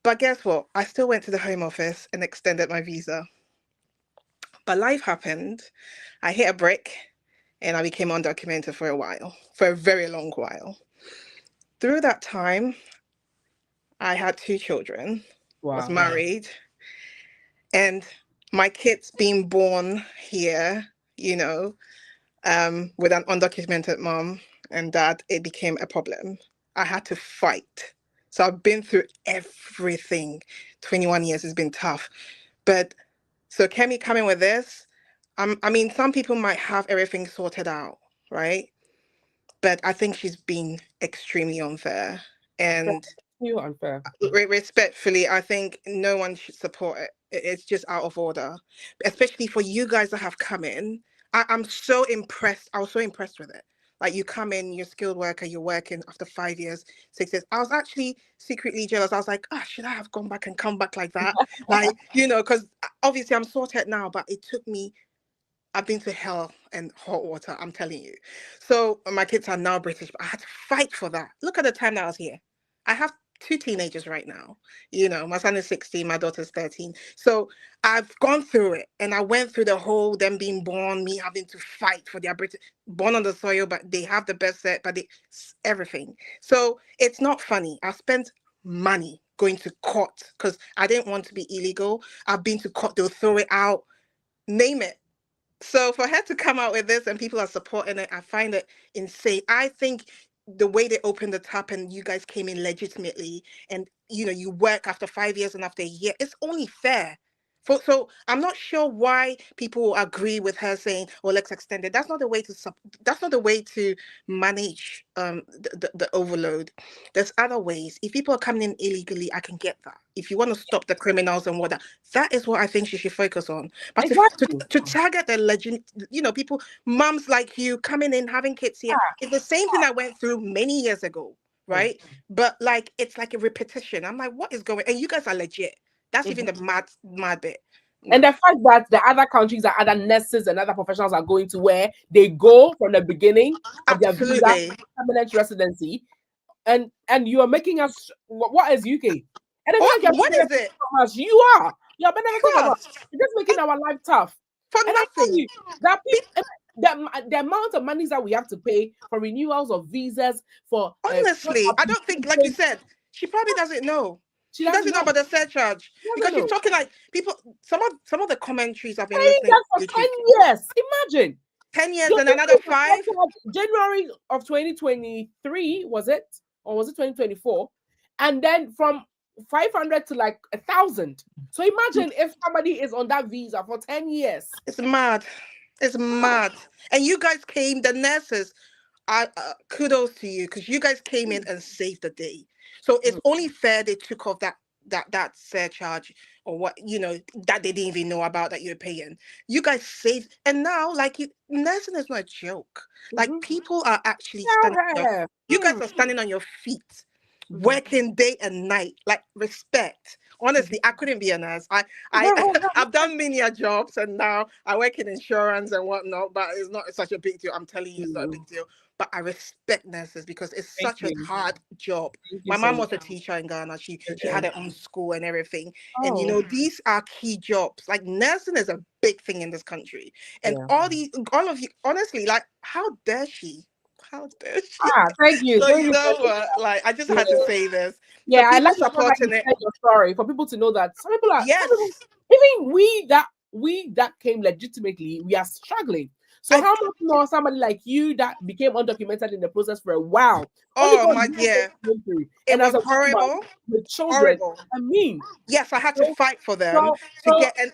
But guess what? I still went to the Home Office and extended my visa. But life happened. I hit a brick and I became undocumented for a while, for a very long while. Through that time, I had 2 children, was married, and my kids being born here, you know, with an undocumented mom and dad, it became a problem. I had to fight. So I've been through everything. 21 years has been tough. But so Kemi coming with this, I mean, some people might have everything sorted out, right? But I think she's been extremely unfair. And You unfair. Respectfully, I think no one should support it. It's just out of order, especially for you guys that have come in. I'm so impressed. I was so impressed with it. Like, you come in, you're a skilled worker, you're working after 5 years, 6 years. I was actually secretly jealous. I was like, should I have gone back and come back like that? Like, because obviously I'm sorted now, but it took me, I've been to hell and hot water, I'm telling you. So my kids are now British, but I had to fight for that. Look at the time that I was here. I have 2 teenagers right now. My son is 16, my daughter's 13. So I've gone through it, and I went through the whole them being born, me having to fight for their British, born on the soil, but they have the best set, but everything. So it's not funny. I spent money going to court because I didn't want to be illegal. I've been to court, they'll throw it out, name it. So for her to come out with this and people are supporting it, I find it insane. I think the way they opened the tap and you guys came in legitimately, and you work after 5 years and after a year, it's only fair. So I'm not sure why people agree with her saying, "Oh, let's extend it." That's not the way to that's not the way to manage the overload. There's other ways. If people are coming in illegally, I can get that. If you want to stop the criminals and what that is what I think she should focus on. But to target the legend, people, moms like you coming in having kids here, it's the same thing I went through many years ago, right? But like, it's like a repetition. I'm like, what is going? And you guys are legit. That's even the mad bit. And the fact that the other countries that other nurses and other professionals are going to where they go from the beginning of their visa, permanent residency, and you are making us what is UK? And what is it? Us. You're benefiting from us. You're just making our life tough. For and nothing. I tell you, that the amount of money that we have to pay for renewals of visas for honestly, I don't think, like you said, she probably doesn't know. She doesn't know about the surcharge because she's talking like people. Some of the commentaries I've been listening to. 10 years, imagine 10 years and another 5. January of 2023 was it, or was it 2024? And then from 500 to like 1,000. So imagine if somebody is on that visa for 10 years. It's mad. It's mad. And you guys came, the nurses. Kudos to you because you guys came in and saved the day. So it's only fair they took off that surcharge or what that they didn't even know about that you're paying. You guys saved, and now nursing is not a joke. Like people are actually standing. You guys are standing on your feet, working day and night. Like respect. Honestly, I couldn't be a nurse. I've done many jobs and now I work in insurance and whatnot, but it's not such a big deal. I'm telling you, it's not a big deal. But I respect nurses because it's such a hard job. My mom was a teacher in Ghana. She had her own school and everything. And these are key jobs. Like nursing is a big thing in this country. And all of you, honestly, like how dare she? How dare she? Thank you. So you know what? Like I just had to say this. Yeah, so I like supporting it. Your story for people to know that some people are even we that came legitimately, we are struggling. So how much more somebody like you that became undocumented in the process for a while? Oh my dear, and was horrible. With children, horrible. Yes, I had to fight for them to get. And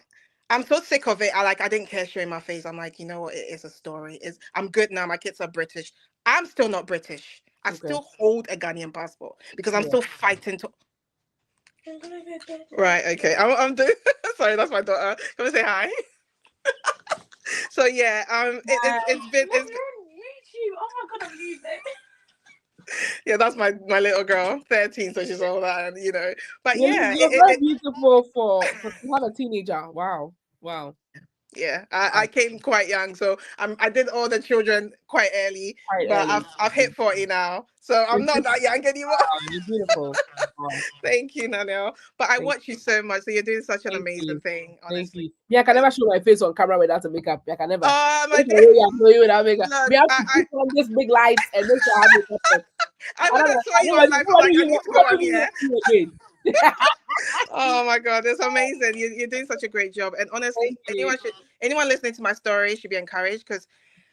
I'm so sick of it. I didn't care showing my face. I'm like, you know what? It is a story. I'm good now. My kids are British. I'm still not British. I still hold a Ghanaian passport because I'm still fighting to. Right. Okay. I'm doing. Sorry, that's my daughter. Come and say hi. So yeah. It's been. YouTube. Oh my god, I'm using it. Yeah, that's my little girl, 13, so she's all that, and But yeah, you're very beautiful for to have a teenager. Wow. Yeah, I came quite young, so I did all the children quite early, but I've hit 40 now, so I'm not that young anymore. You're beautiful. Wow. Thank you, Nanel. But I watch you so much, so you're doing such an amazing thing, honestly. Thank you. Yeah, I can never show my face on camera without a makeup. I can never. Oh my God! You without makeup. Look, We have to put on this big lights and make sure I have makeup on. I would have saw you on live. I'm like, I need to go on here. Oh my God, it's amazing. You're doing such a great job. And honestly, anyone listening to my story should be encouraged, because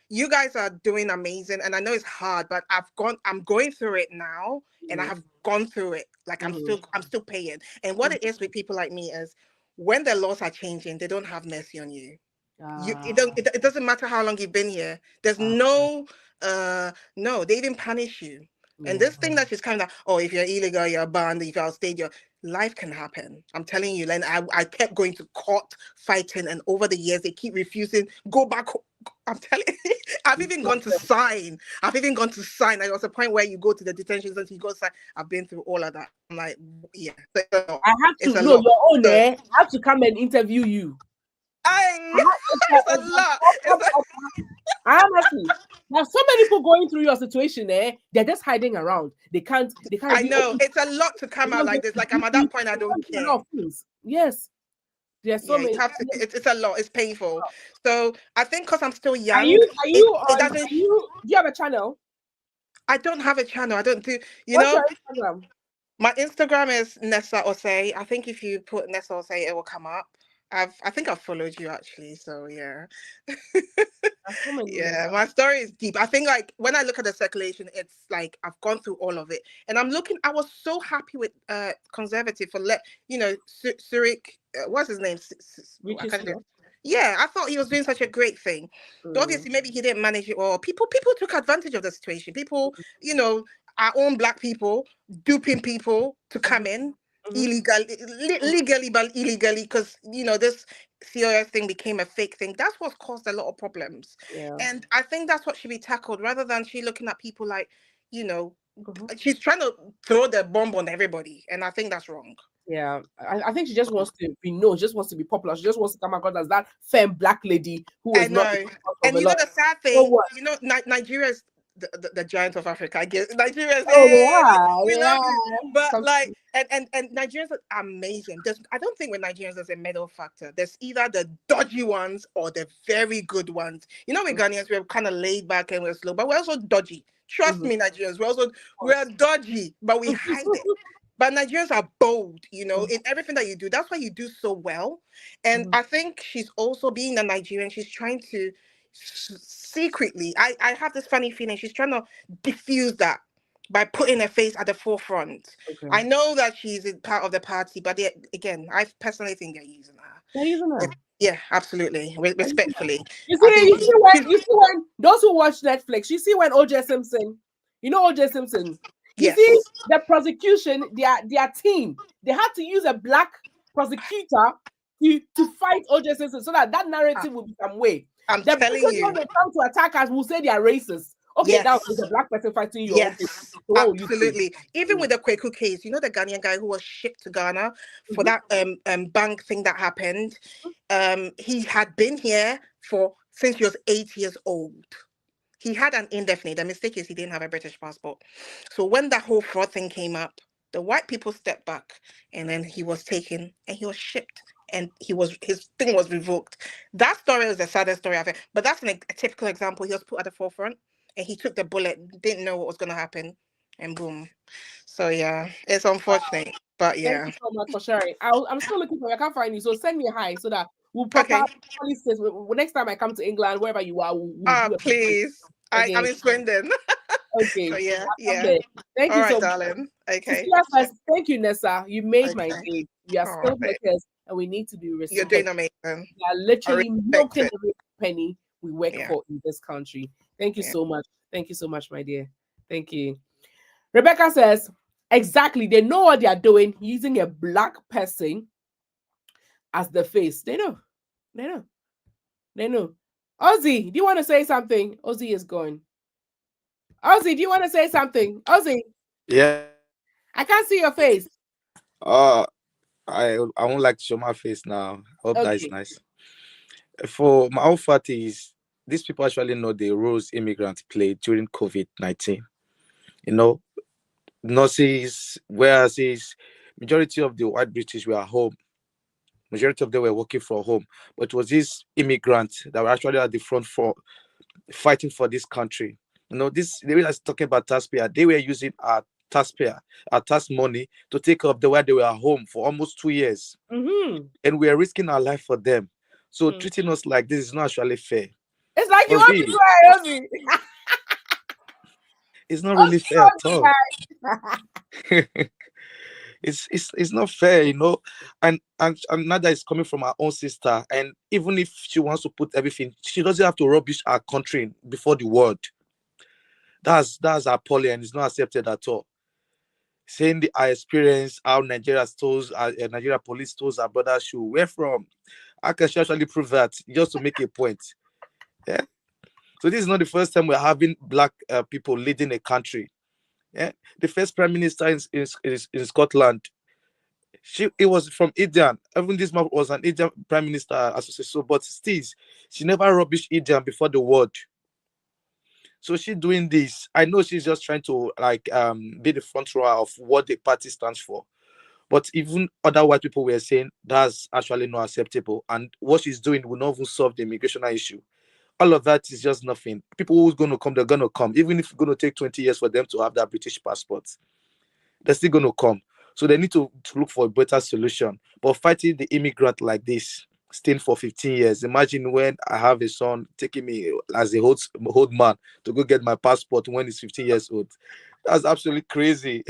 you guys are doing amazing. And I know it's hard, but I'm going through it now, and I have gone through it. Like I'm still paying. And what it is with people like me is, when the laws are changing, they don't have mercy on you. It doesn't matter how long you've been here. There's no, they even punish you. And this thing that she's kind of, if you're illegal, you're banned, if you're outstayed, your life can happen. I'm telling you. And I kept going to court, fighting, and over the years they keep refusing. Go back. I'm telling you, I've even gone to sign. Like, there was a point where you go to the detention center, you go sign. I've been through all of that. I'm like, yeah. I have to know your own. I have to come and interview you. It's a lot. Honestly, now so many people going through your situation, they're just hiding around. They can't. I know it's a lot to come out like this. Like, I'm at that point, I don't care. Yes, there's so many. It's a lot. It's painful. So I think because I'm still young. Do you have a channel? I don't have a channel. I don't do. What's your Instagram? My Instagram is Nessa Osei. I think if you put Nessa Osei, it will come up. I think I've followed you actually, so yeah. Yeah, my story is deep. I think, like, when I look at the circulation, it's like I've gone through all of it, and I was so happy with Conservative for Surik, what's his name? Yeah, I thought he was doing such a great thing. But obviously, maybe he didn't manage it well. People took advantage of the situation. People, our own Black people duping people to come in. Legally, but illegally, because this COS thing became a fake thing. That's what's caused a lot of problems. And I think that's what should be tackled, rather than she looking at people like, she's trying to throw the bomb on everybody, and I think that's wrong. Yeah, I think she just wants to be known. She just wants to be popular. She just wants to come across as that femme Black lady who is not. And the sad thing, Nigeria is the giant of Africa. I guess Nigeria. We love you. But like, and Nigerians are amazing. I don't think with Nigerians there's a middle factor. There's either the dodgy ones or the very good ones. With Ghanaians, we're kind of laid back and we're slow, but we're also dodgy. Trust me, Nigerians. We're dodgy, but we hide it. But Nigerians are bold, in everything that you do. That's why you do so well. And I think she's also, being a Nigerian, she's trying to secretly, I have this funny feeling she's trying to diffuse that by putting her face at the forefront. I know that she's part of the party, but again, I personally think they're using her. They're using her. Yeah, absolutely. Respectfully. You see when those who watch Netflix, you see when OJ Simpson, OJ Simpson. You see the prosecution, their team, they had to use a Black prosecutor to fight OJ Simpson so that narrative will become way. I'm telling you, when they come to attack us, we'll say they are racist. Okay, that was a Black person fighting you. Yes, absolutely. Even with the Kweku case, the Ghanaian guy who was shipped to Ghana for that bank thing that happened. He had been here since he was 8 years old. He had an indefinite. The mistake is he didn't have a British passport. So when that whole fraud thing came up, the white people stepped back, and then he was taken and he was shipped. And his thing was revoked. That story was the saddest story I've ever. But that's a typical example. He was put at the forefront, and he took the bullet, didn't know what was going to happen, and boom. So yeah, it's unfortunate, but yeah. Thank you so much for sharing. I'm still looking for you. I can't find you, so send me a hi so that we'll next time I come to England, wherever you are. We'll please. I'm in Swindon. Okay. So yeah. Thank you so much, darling. Okay. Thank you, Nessa. You made my day. We are skilled workers, and we need to be respected. You're doing amazing. We are literally milking every penny we work for in this country. Thank you so much. Thank you so much, my dear. Thank you. Rebecca says, exactly. They know what they are doing, using a Black person as the face. They know. Ozzy, do you want to say something? Ozzy is gone. Ozzy, do you want to say something? Ozzy, Yeah. I can't see your face. Uh, I won't like to show my face now. I hope that is Okay. nice. For my own part is these people actually know the roles immigrants played during COVID-19. You know, nurses, warehouses, majority of the white British were at home. Majority of them were working from home. But it was these immigrants that were actually at the front for fighting for this country. You know, this they were talking about taxpayer. They were using our tax money to take care of the where they were at home for almost 2 years. Mm-hmm. And we are risking our life for them. So treating us like this is not actually fair. It's like you For want real. to cry, Ozzy. It's not really fair at all. It's not fair, you know. And another is coming from our own sister. And even if she wants to put everything, she doesn't have to rubbish our country before the world. That's appalling and it's not accepted at all. Saying I experienced how Nigeria police stole our brother's shoe. Where from? I can actually prove that just to make a point. Yeah. So this is not the first time we're having black people leading a country. Yeah. The first prime minister in Scotland, it was from Indian. Even this man was an Indian prime minister association. So, but still, she never rubbished Indian before the world. So she's doing this. I know she's just trying to be the front rower of what the party stands for. But even other white people were saying that's actually not acceptable. And what she's doing will not even solve the immigration issue. All of that is just nothing. People who's going to come, they're going to come. Even if it's going to take 20 years for them to have that British passport, they're still going to come. So they need to look for a better solution. But fighting the immigrant like this, staying for 15 years. Imagine when I have a son taking me as a old man to go get my passport when he's 15 years old. That's absolutely crazy.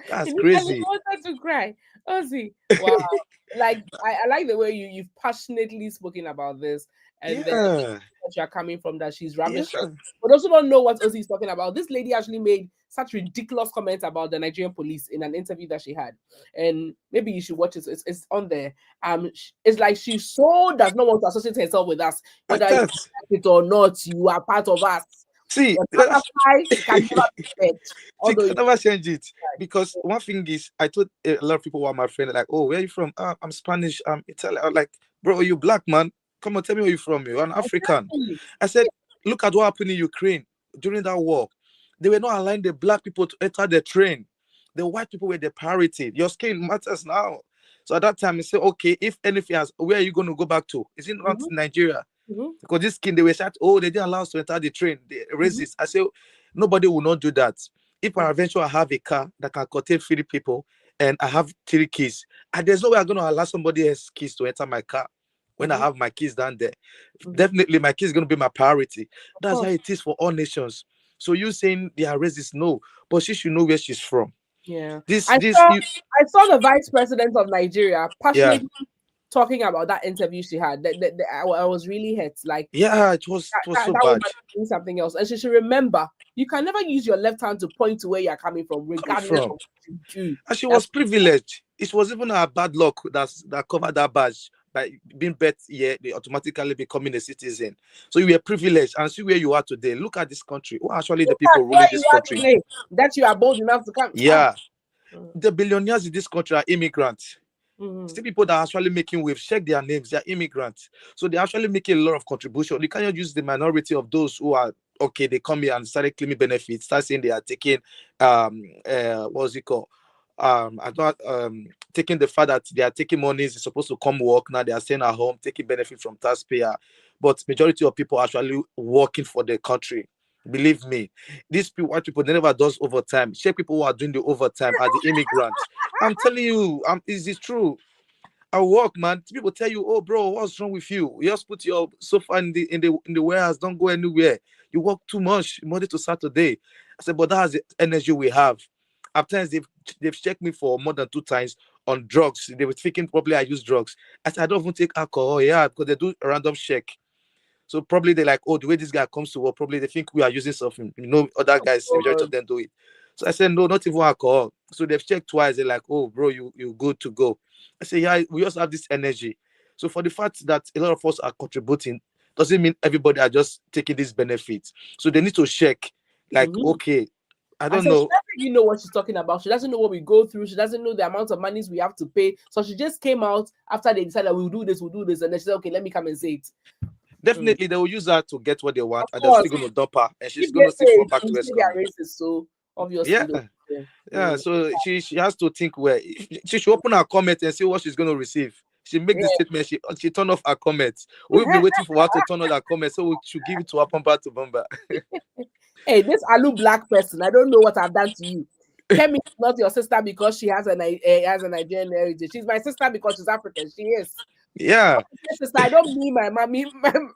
That's crazy. You wanted to cry. Ozzy. Wow. Like I like the way you've passionately spoken about this. And then that you're coming from that she's rubbish. Yeah. But also don't know what Ozzy is talking about. This lady actually made such ridiculous comments about the Nigerian police in an interview that she had. And maybe you should watch it. It's on there. It's like she so does not want to associate herself with us. Whether you like it or not, you are part of us. See, can never change it. Because one thing is, I told a lot of people who are my friend, like, oh, where are you from? I'm Spanish, I'm Italian. I'm like, bro, are you black, man? Come on, tell me where you're from. You're an African. Exactly. I said, look at what happened in Ukraine during that war. They were not allowing the black people to enter the train. The white people were the priority. Your skin matters now. So at that time, I said, okay, if anything has, where are you going to go back to? Is it not Nigeria? Because this skin, they were shot, oh, they didn't allow us to enter the train. They resist. I said, nobody will not do that. If I eventually have a car that can contain 3 people and I have 3 keys, and there's no way I'm going to allow somebody else's keys to enter my car when I have my keys down there. Definitely, my keys is going to be my priority. That's how it is for all nations. So you saying they are racist? No, but she should know where she's from. Yeah. I saw the vice president of Nigeria passionately talking about that interview she had. I was really hurt. Like, yeah, it was so bad. Doing something else, and she should remember you can never use your left hand to point to where you're coming from, regardless of what you do. And she was privileged. It was even her bad luck that covered that badge. By being bet here, they automatically becoming a citizen. So you were privileged and see where you are today. Look at this country. Who are actually the people ruling this country? Today, that you are bold enough to come. Yeah. The billionaires in this country are immigrants. Still people that are actually making waves. Check their names. They are immigrants. So they're actually making a lot of contribution. You cannot use the minority of those who are okay, they come here and started claiming benefits, start saying they are taking what's it called? Taking the fact that they are taking monies, they're supposed to come work, now they are staying at home, taking benefit from taxpayer. But majority of people are actually working for the country. Believe me, these white people, they never does overtime. Check people who are doing the overtime are the immigrants. I'm telling you, is it true? I work, man. People tell you, oh, bro, what's wrong with you? You just put your sofa in the warehouse, don't go anywhere. You work too much Monday to Saturday. I said, but that's the energy we have. At times they've checked me for more than 2 times on drugs. They were thinking probably I use drugs. I said, I don't even take alcohol, because they do a random check. So probably they're like, oh, the way this guy comes to work, probably they think we are using something. Other guys, the majority of them do it. So I said, no, not even alcohol. So they've checked twice. They're like, oh, bro, you're good to go. I say, yeah, we also have this energy. So for the fact that a lot of us are contributing, doesn't mean everybody are just taking these benefits. So they need to check. Like, okay, I don't so know. She doesn't even know what she's talking about. She doesn't know what we go through. She doesn't know the amount of monies we have to pay. So she just came out after they decided we'll do this, and then she said, okay, let me come and say it. Definitely, they will use her to get what they want, and they're course. still going to dump her, and she's If going they to still say fall back you to say West they are Economy. racist, so obviously. Yeah. Yeah, so she has to think where she should open her comment and see what she's going to receive. She make the statement, she turn off her comments. We've been waiting for her to turn on her comments, so we should give it to her bumper to bumper. Hey, this Alu black person, I don't know what I've done to you. Kemi is not your sister because she has a Nigerian heritage. She's my sister because she's African. She is. Yeah. Sister, I don't mean my mommy.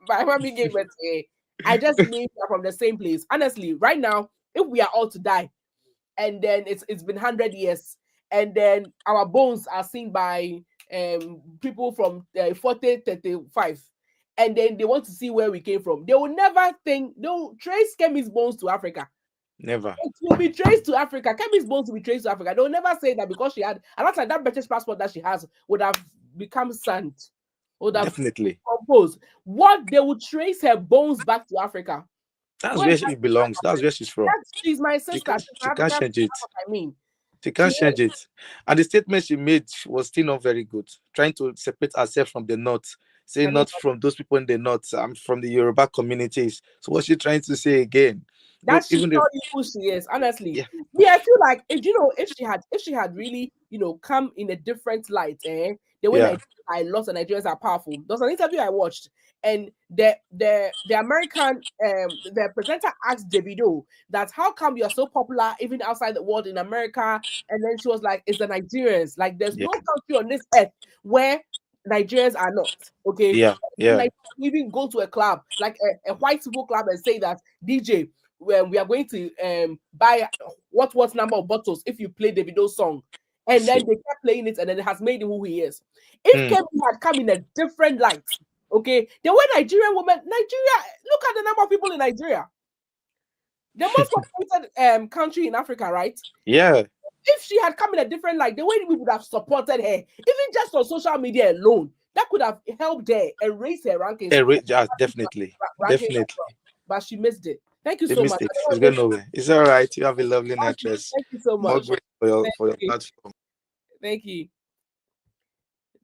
My mommy gave it to her. I just mean we're from the same place. Honestly, right now, if we are all to die, and then it's been 100 years, and then our bones are seen by people from 40, 35, and then they want to see where we came from, they will never think they'll trace Kemi's bones to Africa. Never. It will be traced to Africa. Kemi's bones will be traced to Africa. They'll never say that because she had, and that's like that British passport that she has would have become sand, would have definitely composed. What they would trace her bones back to Africa. That's where she belongs. That's where she's from. She's my sister. She can't change it. I mean, she can't change it. And the statement she made was still not very good. Trying to separate herself from the North, say not from those people in the North. I'm from the Yoruba communities. So what's she trying to say again? That she's not who she is, honestly. Yeah, I feel like if she had really, come in a different light, the way Nigerians are powerful. There was an interview I watched, and the American the presenter asked Davido that how come you're so popular even outside the world in America, and then she was like, it's the Nigerians. Like there's no country on this earth where Nigerians are not okay. Like, even go to a club like a white people club and say that DJ, when we are going to buy what number of bottles if you play Davido's song, and then they kept playing it, and then it has made him who he is. If Kemi had come in a different light, okay, there were Nigerian women. Nigeria, look at the number of people in Nigeria. The most populated country in Africa, right? Yeah. If she had come in a different light, the way we would have supported her, even just on social media alone, that could have helped her and raised her rankings. Definitely. Definitely. But she missed it. Thank you so much. It's going nowhere. It's all right. You have a lovely night rest. Thank you so much. More for your platform. Thank you.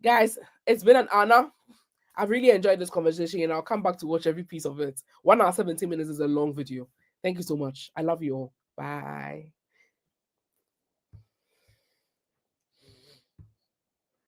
Guys, it's been an honor. I've really enjoyed this conversation, and I'll come back to watch every piece of it. 1 hour, 17 minutes is a long video. Thank you so much. I love you all. Bye.